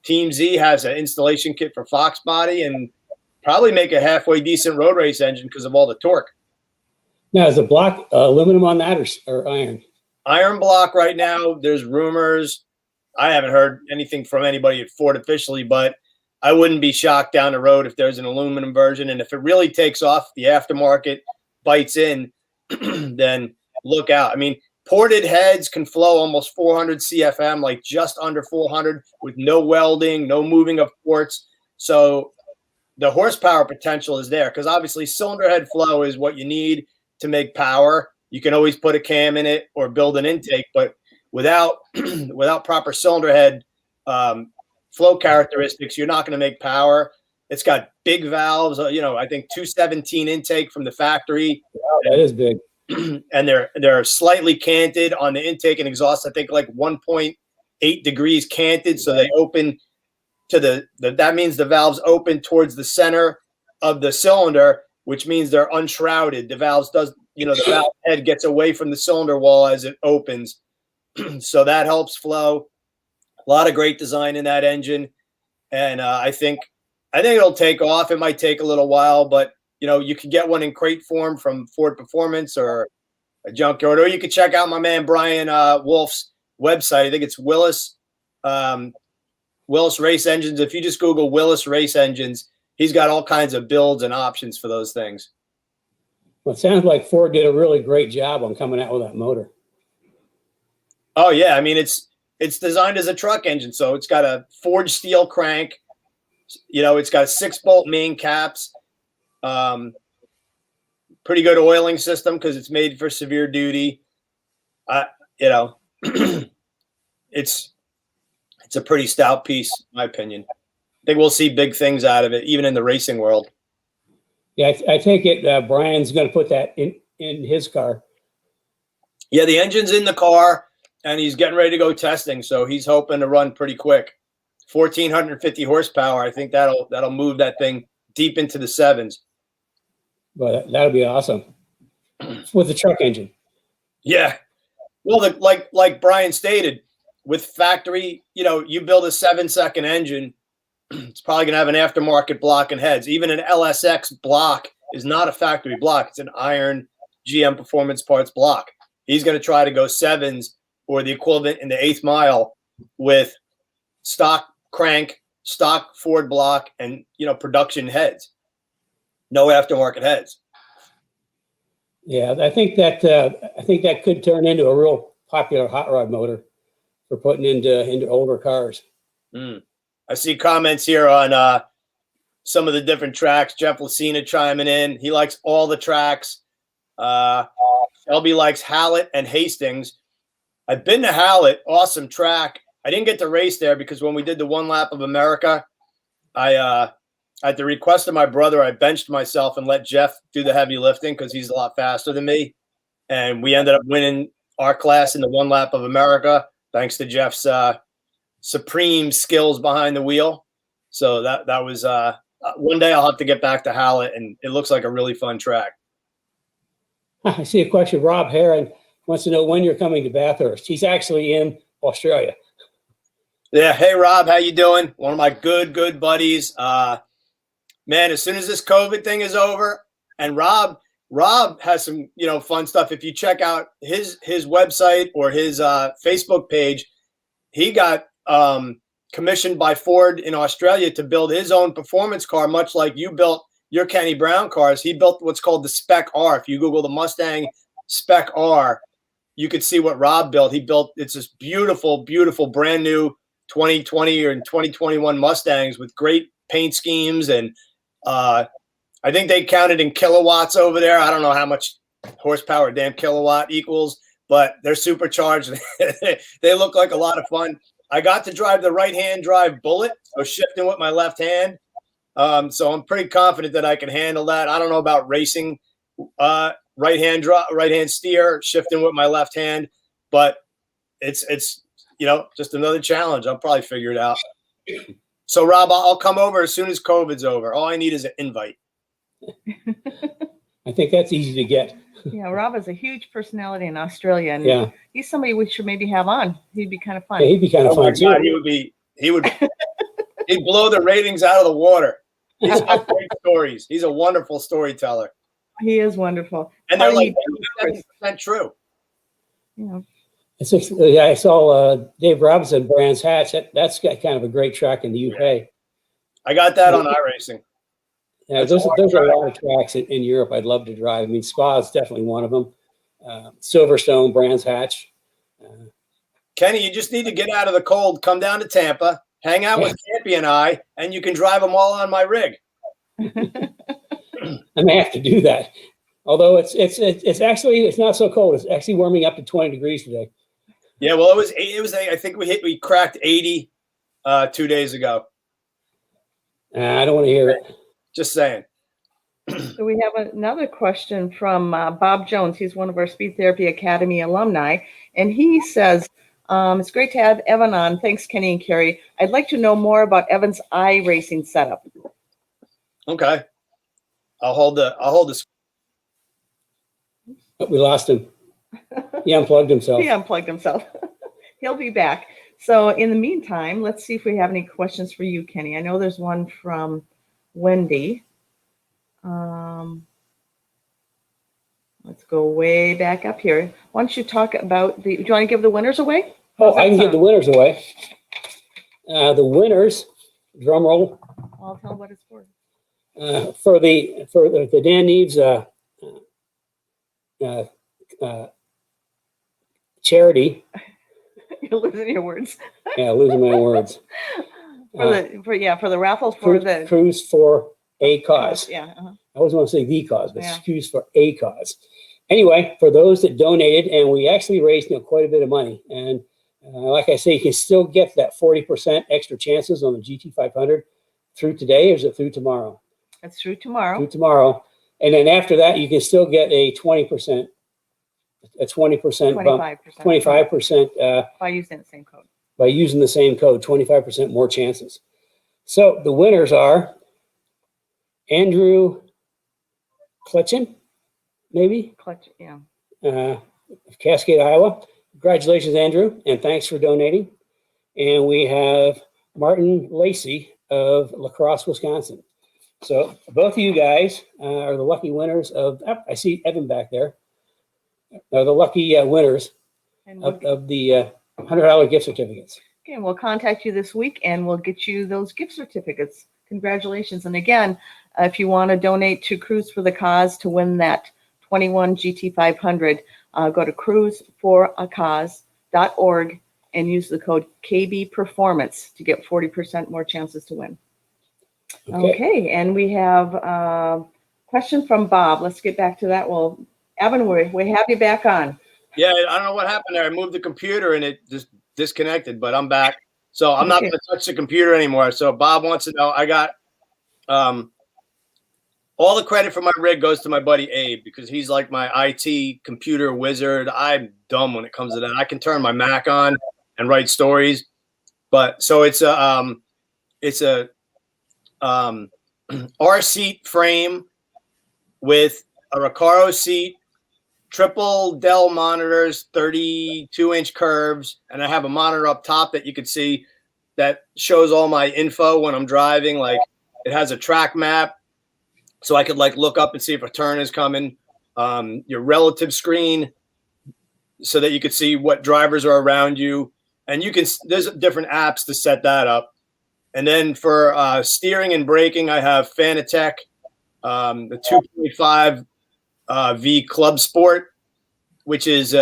Team Z has an installation kit for Fox body and probably make a halfway decent road race engine because of all the torque. Now, is the block aluminum on that or iron? Iron block right now. There's rumors. I haven't heard anything from anybody at Ford officially, but I wouldn't be shocked down the road if there's an aluminum version. And if it really takes off, the aftermarket bites in, then look out. I mean, ported heads can flow almost 400 CFM, like just under 400 with no welding, no moving of ports. So the horsepower potential is there because obviously cylinder head flow is what you need to make power. You can always put a cam in it or build an intake, but without proper cylinder head flow characteristics, you're not going to make power. It's got big valves, I think 217 intake from the factory. Wow, that is big. And they're slightly canted on the intake and exhaust. I think like 1.8 degrees canted, so they open to that means the valves open towards the center of the cylinder, which means they're unshrouded. The valves the valve head gets away from the cylinder wall as it opens, so that helps flow. A lot of great design in that engine, and I think it'll take off. It might take a little while, but you can get one in crate form from Ford Performance or a junkyard, or you can check out my man Brian Wolf's website. I think it's Willis Race Engines. If you just Google Willis Race Engines, he's got all kinds of builds and options for those things. Well, it sounds like Ford did a really great job on coming out with that motor. Oh yeah, I mean it's designed as a truck engine, so it's got a forged steel crank. It's got 6-bolt main caps. Pretty good oiling system because it's made for severe duty. It's a pretty stout piece, in my opinion. I think we'll see big things out of it, even in the racing world. Yeah, I take it Brian's going to put that in his car. Yeah, the engine's in the car, and he's getting ready to go testing, so he's hoping to run pretty quick. 1,450 horsepower. I think that'll move that thing deep into the sevens. But that'll be awesome with the truck engine. Yeah. Well, like Brian stated, with factory, you build a 7-second engine, it's probably going to have an aftermarket block and heads. Even an LSX block is not a factory block. It's an iron GM Performance Parts block. He's going to try to go sevens or the equivalent in the 8th mile with stock crank, stock Ford block, and production heads. No aftermarket heads. Yeah, I think that could turn into a real popular hot rod motor for putting into older cars. I see comments here on some of the different tracks. Jeff Lucina chiming in. He likes all the tracks. Shelby likes Hallett and Hastings. I've been to Hallett. Awesome track. I didn't get to race there because when we did the one lap of America, at the request of my brother, I benched myself and let Jeff do the heavy lifting because he's a lot faster than me. And we ended up winning our class in the one lap of America, thanks to Jeff's supreme skills behind the wheel. So that was one day I'll have to get back to Hallett, and it looks like a really fun track. I see a question. Rob Heron wants to know when you're coming to Bathurst. He's actually in Australia. Yeah. Hey, Rob, how you doing? One of my good buddies. Man, as soon as this COVID thing is over, and Rob has some, fun stuff. If you check out his website or his Facebook page, he got commissioned by Ford in Australia to build his own performance car, much like you built your Kenny Brown cars. He built what's called the Spec R. If you Google the Mustang Spec R, you could see what Rob built. It's this beautiful brand new 2020 or 2021 Mustangs with great paint schemes. And I think they counted in kilowatts over there. I don't know how much horsepower a damn kilowatt equals, but they're supercharged. They look like a lot of fun. I got to drive the right-hand drive Bullet, so shifting with my left hand. So I'm pretty confident that I can handle that. I don't know about racing right-hand steer, shifting with my left hand, but it's just another challenge. I'll probably figure it out. So, Rob, I'll come over as soon as COVID's over. All I need is an invite. I think that's easy to get. Yeah, Rob is a huge personality in Australia, and he's somebody we should maybe have on. He'd be kind of fun. Yeah, he'd be kind of fun too. God, he would He'd blow the ratings out of the water. He's got great stories. He's a wonderful storyteller. He is wonderful. And they're like Probably 7% true. yeah. I saw Dave Robinson, Brands Hatch. That's got kind of a great track in the UK. I got that on iRacing. Yeah, those are a lot of tracks in Europe I'd love to drive. I mean, Spa is definitely one of them. Silverstone, Brands Hatch. Kenny, you just need to get out of the cold, come down to Tampa, hang out with Campy and I, and you can drive them all on my rig. I may have to do that. Although it's actually not so cold. It's actually warming up to 20 degrees today. Yeah, well, it was. I think we cracked 80 2 days ago. I don't want to hear it. Just saying. So we have another question from Bob Jones. He's one of our Speed Therapy Academy alumni, and he says, "It's great to have Evan on. Thanks, Kenny and Carrie. I'd like to know more about Evan's iRacing setup." Okay, I'll hold the. We lost him. He unplugged himself. He unplugged himself. He'll be back. So in the meantime, let's see if we have any questions for you, Kenny. I know there's one from Wendy. Let's go way back up here. Why don't you talk about do you want to give the winners away? I can give the winners away. The winners, drum roll. I'll tell what it's for. For the Dan Neves charity. You're losing your words. Yeah, losing my words. For the raffle for the Cruise for a Cause. Yeah. I always want to say the cause, but Yeah. Cruise for a Cause. Anyway, for those that donated, and we actually raised quite a bit of money. And like I say, you can still get that 40% extra chances on the GT500 through today, or is it through tomorrow? It's through tomorrow. Through tomorrow. And then after that, you can still get a 20% bump, 25% by using the same code. By using the same code, 25% more chances. So the winners are Andrew Clutchin, maybe? Clutch, yeah. Cascade, Iowa. Congratulations, Andrew, and thanks for donating. And we have Martin Lacey of La Crosse, Wisconsin. So both of you guys are the lucky winners of, I see Evan back there, are the lucky winners of the $100 gift certificates. Okay, and we'll contact you this week and we'll get you those gift certificates. Congratulations. And again, if you want to donate to Cruise for the Cause to win that 21 GT500, go to cruiseforacause.org and use the code KB Performance to get 40% more chances to win. Okay, and we have a question from Bob. Let's get back to that. Well, Evan, we have you back on. Yeah, I don't know what happened there. I moved the computer and it just disconnected, but I'm back. So I'm not going to touch the computer anymore. So Bob wants to know, I got all the credit for my rig goes to my buddy Abe because he's like my IT computer wizard. I'm dumb when it comes to that. I can turn my Mac on and write stories. But so it's a R-seat frame with a Recaro seat, triple Dell monitors, 32-inch curves, and I have a monitor up top that you can see that shows all my info when I'm driving. Like it has a track map, so I could like look up and see if a turn is coming. Your relative screen, so that you could see what drivers are around you, and there's different apps to set that up. And then for steering and braking, I have Fanatec, the 2.5 V Club Sport, which is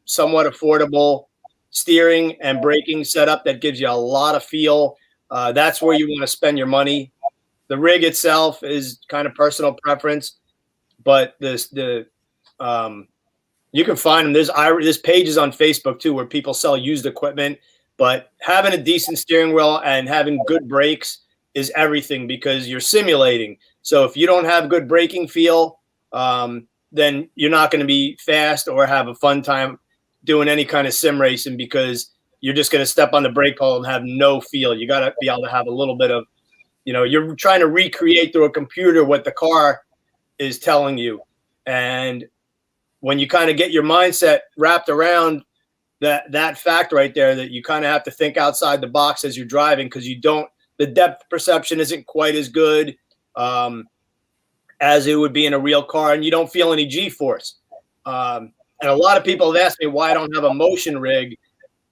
somewhat affordable steering and braking setup that gives you a lot of feel. That's where you want to spend your money. The rig itself is kind of personal preference, but you can find them. There's pages on Facebook too where people sell used equipment. But having a decent steering wheel and having good brakes is everything because you're simulating. So if you don't have good braking feel, then you're not going to be fast or have a fun time doing any kind of sim racing because you're just going to step on the brake pedal and have no feel. You got to be able to have a little bit of, you're trying to recreate through a computer what the car is telling you. And when you kind of get your mindset wrapped around that fact right there, that you kind of have to think outside the box as you're driving because you don't the depth perception isn't quite as good as it would be in a real car, and you don't feel any G-force. And a lot of people have asked me why I don't have a motion rig,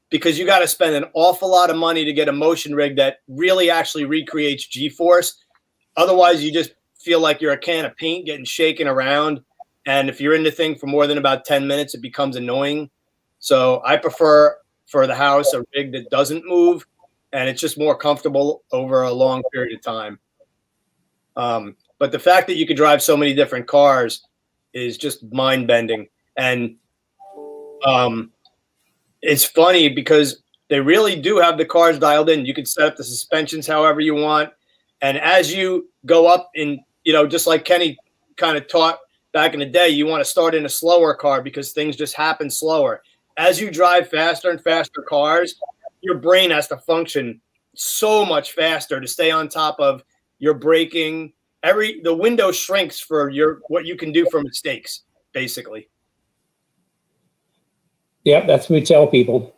because you got to spend an awful lot of money to get a motion rig that really actually recreates G-force. Otherwise, you just feel like you're a can of paint getting shaken around. And if you're in the thing for more than about 10 minutes, it becomes annoying. So I prefer for the house a rig that doesn't move, and it's just more comfortable over a long period of time. But the fact that you could drive so many different cars is just mind-bending. And it's funny because they really do have the cars dialed in. You can set up the suspensions however you want. And as you go up in, just like Kenny kind of taught back in the day, you want to start in a slower car because things just happen slower. As you drive faster and faster cars, your brain has to function so much faster to stay on top of your braking. The window shrinks for what you can do for mistakes, basically. Yep, that's what we tell people.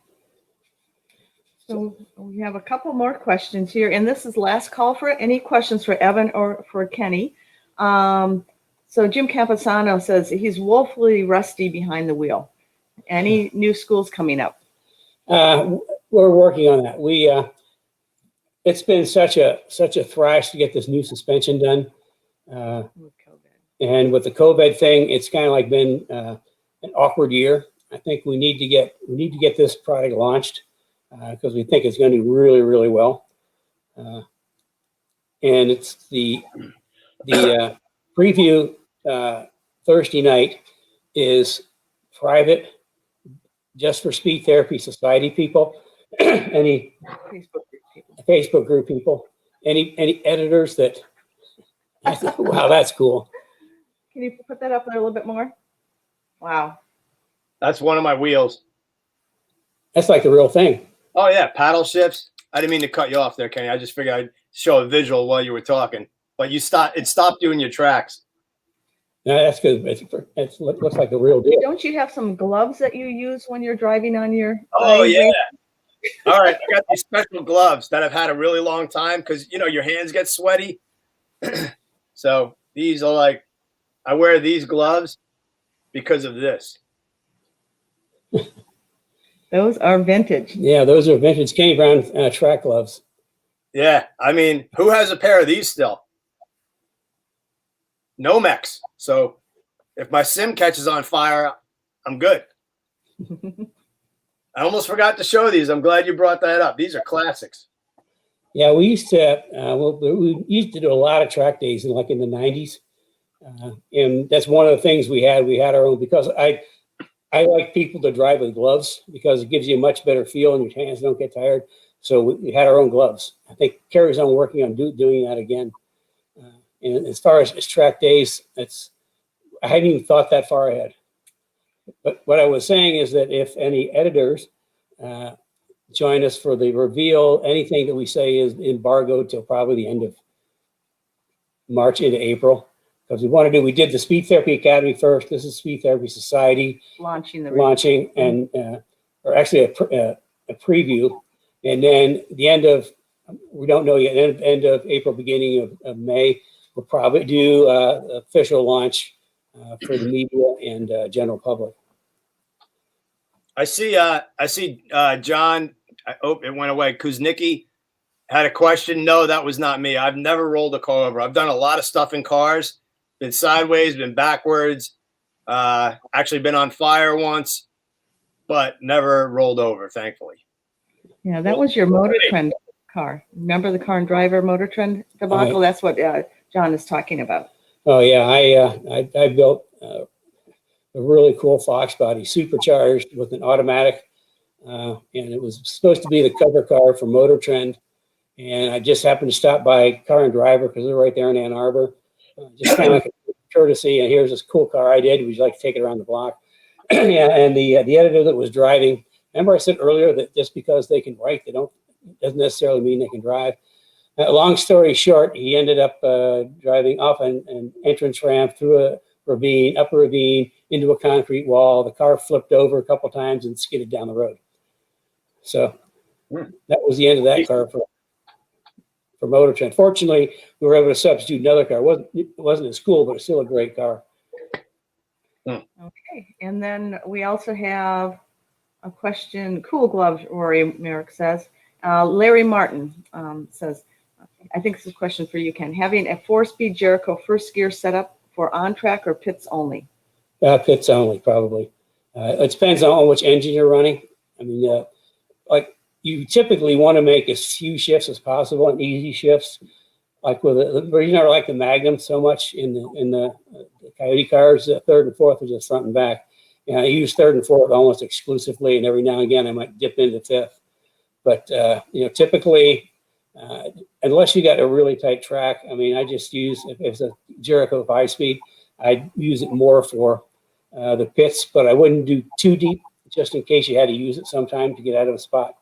So we have a couple more questions here, and this is last call for any questions for Evan or for Kenny. So Jim Campesano says he's woefully rusty behind the wheel. Any new schools coming up? We're working on that. It's been such a thrash to get this new suspension done. With COVID. And with the COVID thing, it's kind of like been an awkward year. I think we need to get this product launched because we think it's going to do really, really well. And it's the preview Thursday night is private, just for Speed Therapy Society people, any Facebook group people, any editors that. Wow, that's cool. Can you put that up there a little bit more? Wow. That's one of my wheels. That's like the real thing. Oh, yeah. Paddle shifts. I didn't mean to cut you off there, Kenny. I just figured I'd show a visual while you were talking. But it stopped you in your tracks. No, that's good. It looks like the real deal. Don't you have some gloves that you use when you're driving on your... Oh, yeah. All right. I got these special gloves that I've had a really long time because, your hands get sweaty. So these are I wear these gloves because of this. Those are vintage. Yeah, those are vintage Kenny Brown track gloves. Yeah, I mean, who has a pair of these still? Nomex. So if my sim catches on fire, I'm good. I almost forgot to show these. I'm glad you brought that up. These are classics. Yeah, we used to do a lot of track days in the 90s. And that's one of the things we had. We had our own, because I like people to drive with gloves because it gives you a much better feel and your hands don't get tired. So we had our own gloves. I think Carrie's on working on doing that again. And as far as track days, I hadn't even thought that far ahead. But what I was saying is that if any editors join us for the reveal, anything that we say is embargoed till probably the end of March into April. Because we did the Speed Therapy Academy first. This is Speed Therapy Society launching, and or actually a preview, and then the end of, we don't know yet, end of April, beginning of May, we'll probably do official launch for the media and general public. I see John. Oh, it went away. Kuznicki had a question. No, that was not me. I've never rolled a car over. I've done a lot of stuff in cars. Been sideways, been backwards, actually been on fire once, but never rolled over, thankfully. Yeah, that was your Motor Trend car. Remember the Car and Driver Motor Trend debacle? That's what John is talking about. Oh, yeah. I built a really cool Fox body, supercharged with an automatic, and it was supposed to be the cover car for Motor Trend. And I just happened to stop by Car and Driver because they're right there in Ann Arbor. Just kind of like a courtesy, and here's this cool car I did. Would you like to take it around the block? Yeah, and the editor that was driving, remember I said earlier that just because they can write, doesn't necessarily mean they can drive. Long story short, he ended up driving off an entrance ramp through a ravine, up a ravine, into a concrete wall. The car flipped over a couple times and skidded down the road. So that was the end of that car Motor Trend. Fortunately, we were able to substitute another car. It wasn't as cool, but it's still a great car. Okay, and then we also have a question. Cool gloves, Rory Merrick says. Larry Martin says, I think this is a question for you, Ken. Having a 4-speed Jericho first gear setup for on track or pits only? Pits only, probably. It depends on which engine you're running. I mean, like you typically want to make as few shifts as possible and easy shifts. Like with like the Magnum so much in the Coyote cars, third and fourth are just front and back. And I use third and fourth almost exclusively, and every now and again I might dip into fifth. But typically, unless you got a really tight track, I mean, I just use if it's a Jericho 5-speed, I'd use it more for the pits, but I wouldn't do too deep just in case you had to use it sometime to get out of a spot.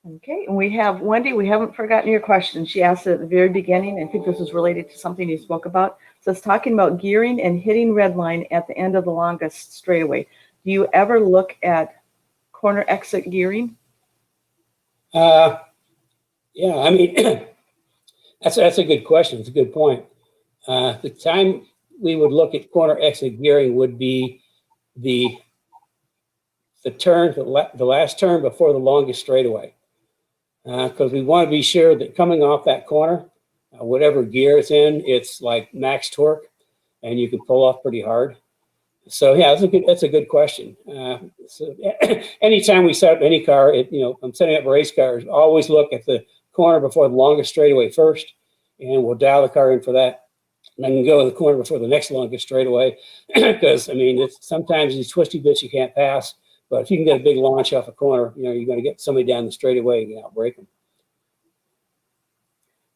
Okay, and we have Wendy. We haven't forgotten your question. She asked at the very beginning. I think this was related to something you spoke about. So it's talking about gearing and hitting red line at the end of the longest straightaway. Do you ever look at corner exit gearing? Yeah, I mean, that's a good question. It's a good point. The time we would look at corner exit gearing would be the turn, the last turn before the longest straightaway. Because we want to be sure that coming off that corner, whatever gear it's in, it's like max torque, and you can pull off pretty hard. So yeah, that's a good question. So anytime we set up any car, I'm setting up race cars, always look at the corner before the longest straightaway first, and we'll dial the car in for that. And then go to the corner before the next longest straightaway, because I mean, sometimes these twisty bits you can't pass. But if you can get a big launch off a corner, you're going to get somebody down the straightaway and outbrake them.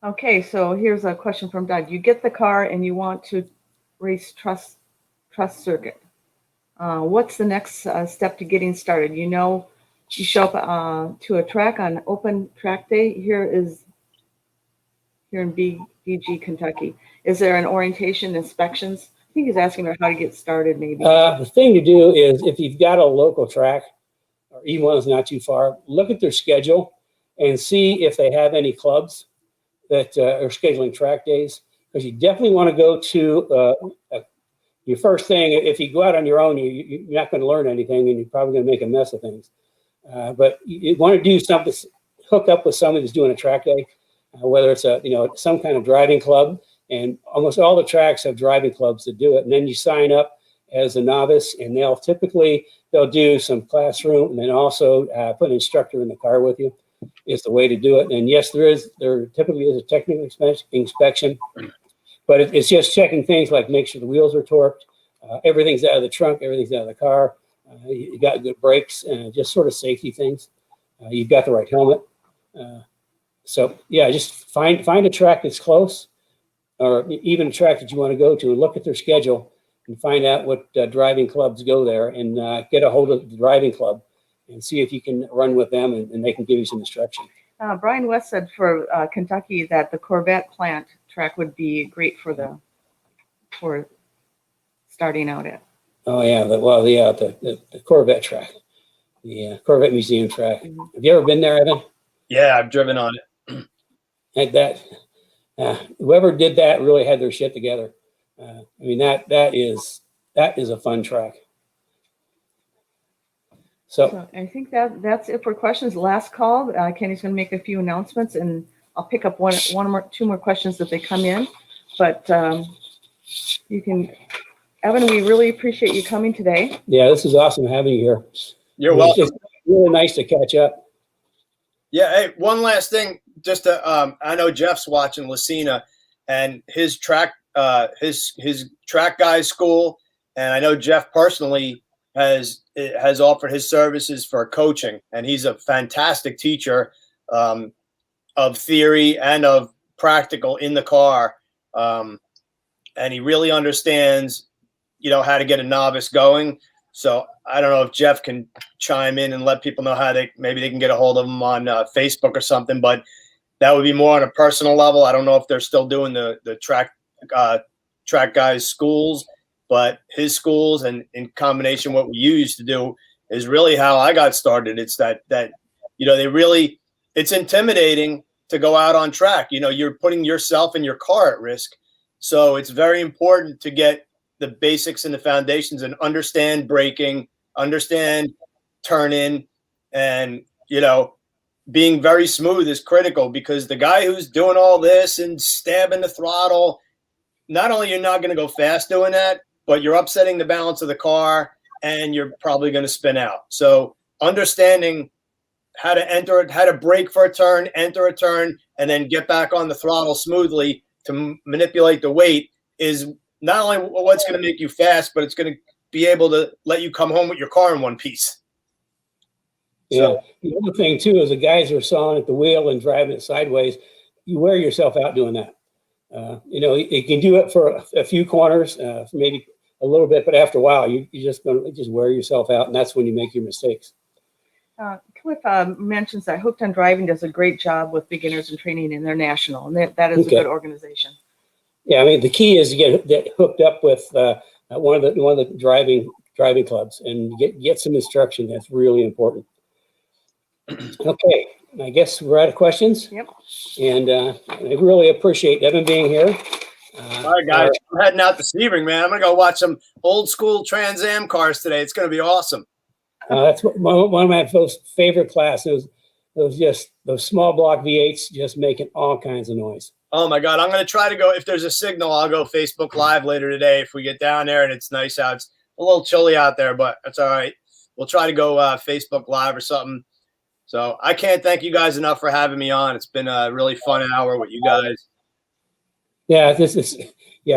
Okay, so here's a question from Doug. You get the car and you want to race truss circuit. What's the next step to getting started? You show up to a track on open track day. Here in BG, Kentucky. Is there an orientation inspections? I think he's asking about how to get started, maybe. The thing to do is if you've got a local track, or even one that's not too far, look at their schedule and see if they have any clubs that are scheduling track days. Because you definitely want to go to your first thing. If you go out on your own, you're not going to learn anything, and you're probably going to make a mess of things. But you want to do something, hook up with somebody that's doing a track day, whether it's some kind of driving club. And almost all the tracks have driving clubs that do it. And then you sign up as a novice, and they'll do some classroom, and then also put an instructor in the car with you. Is the way to do it. And yes, there typically is a technical inspection, but it's just checking things like make sure the wheels are torqued, everything's out of the trunk, everything's out of the car, you got good brakes, and just sort of safety things. You've got the right helmet. So yeah, just find a track that's close, or even a track that you want to go to, and look at their schedule and find out what driving clubs go there, and get a hold of the driving club and see if you can run with them, and they can give you some instruction. Brian West said for Kentucky that the Corvette plant track would be great for starting out at. Oh yeah, the Corvette track, the Corvette Museum track. Mm-hmm. Have you ever been there, Evan? Yeah, I've driven on it. Like that. Whoever did that really had their shit together. I mean, that is a fun track. So I think that's it for questions. Last call. Kenny's going to make a few announcements, and I'll pick up two more questions if they come in. But Evan, we really appreciate you coming today. Yeah, this is awesome having you here. You're welcome. It's really nice to catch up. Yeah. Hey, one last thing, just to, I know Jeff's watching Lucina and his track guy school, and I know Jeff personally has offered his services for coaching, and he's a fantastic teacher of theory and of practical in the car, and he really understands, how to get a novice going. So I don't know if Jeff can chime in and let people know how maybe they can get a hold of him on Facebook or something, but that would be more on a personal level. I don't know if they're still doing the track guys schools, but his schools, and in combination what we used to do, is really how I got started. It's that it's intimidating to go out on track. You know, you're putting yourself and your car at risk. So it's very important to get the basics and the foundations and understand braking, understand turning, and, you know, being very smooth is critical, because the guy who's doing all this and stabbing the throttle, not only you're not going to go fast doing that, but you're upsetting the balance of the car and you're probably going to spin out. So understanding how to enter, how to brake for a turn, enter a turn, and then get back on the throttle smoothly to manipulate the weight is not only what's going to make you fast, but it's going to be able to let you come home with your car in one piece. Yeah. The other thing too is the guys who are sawing at the wheel and driving it sideways, you wear yourself out doing that. You know, you can do it for a few corners, maybe a little bit, but after a while, you're just going to just wear yourself out, and that's when you make your mistakes. Cliff mentions that Hooked on Driving does a great job with beginners and training, and they're national, and that is a good organization. Yeah, I mean, the key is to get hooked up with one of the driving clubs and get some instruction. That's really important. Okay, I guess we're out of questions. Yep. And I really appreciate Evan being here. All right, guys, I'm heading out this evening, man. I'm going to go watch some old school Trans Am cars today. It's going to be awesome. That's one of my most favorite classes. Those small block V8s just making all kinds of noise. Oh my God. I'm going to try to go, if there's a signal, I'll go Facebook Live later today. If we get down there and it's nice out, it's a little chilly out there, but that's all right. We'll try to go Facebook Live or something. So I can't thank you guys enough for having me on. It's been a really fun hour with you guys. Yeah,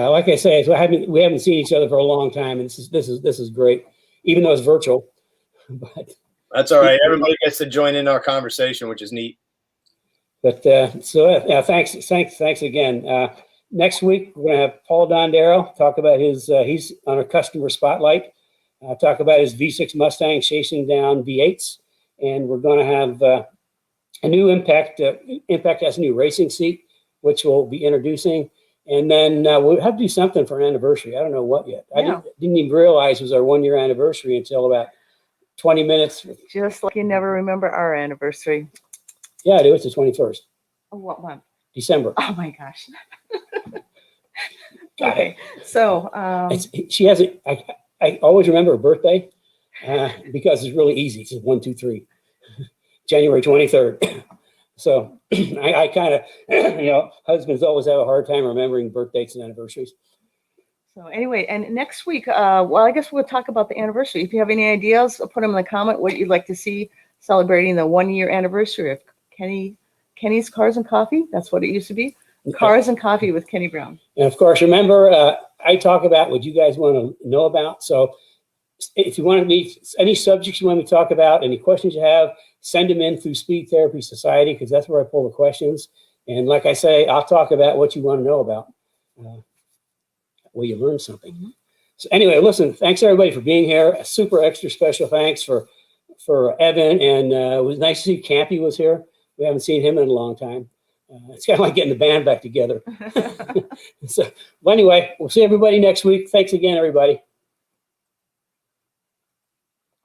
like I say, we haven't seen each other for a long time, and this is great, even though it's virtual. But that's all right. Everybody gets to join in our conversation, which is neat. But thanks again. Next week we're gonna have Paul Dondero talk about his. He's on a customer spotlight. Talk about his V6 Mustang chasing down V8s, and we're going to have a new Impact. Impact has a new racing seat, which we'll be introducing. And then we'll have to do something for an anniversary. I don't know what yet. Yeah. I didn't even realize it was our 1-year anniversary until about 20 minutes. Just like you never remember our anniversary. Yeah, I do. It's the 21st. Oh, what month? December. Oh my gosh. Okay. So she has it. I always remember her birthday because it's really easy. It's just 1, 2, 3. January 23rd. So I kind of, husbands always have a hard time remembering birth dates and anniversaries. So anyway, and next week, well, I guess we'll talk about the anniversary. If you have any ideas, put them in the comment what you'd like to see celebrating the 1-year anniversary of Kenny's Cars and Coffee. That's what it used to be. Cars and Coffee with Kenny Brown. And of course, remember, I talk about what you guys want to know about. So if you want to meet any subjects you want me to talk about, any questions you have, send them in through Speed Therapy Society, because that's where I pull the questions. And like I say, I'll talk about what you want to know about. Will you learn something? Mm-hmm. So anyway, listen, thanks everybody for being here. A super extra special thanks for Evan. And it was nice to see Campy was here. We haven't seen him in a long time. It's kind of like getting the band back together. So, well, anyway, we'll see everybody next week. Thanks again, everybody.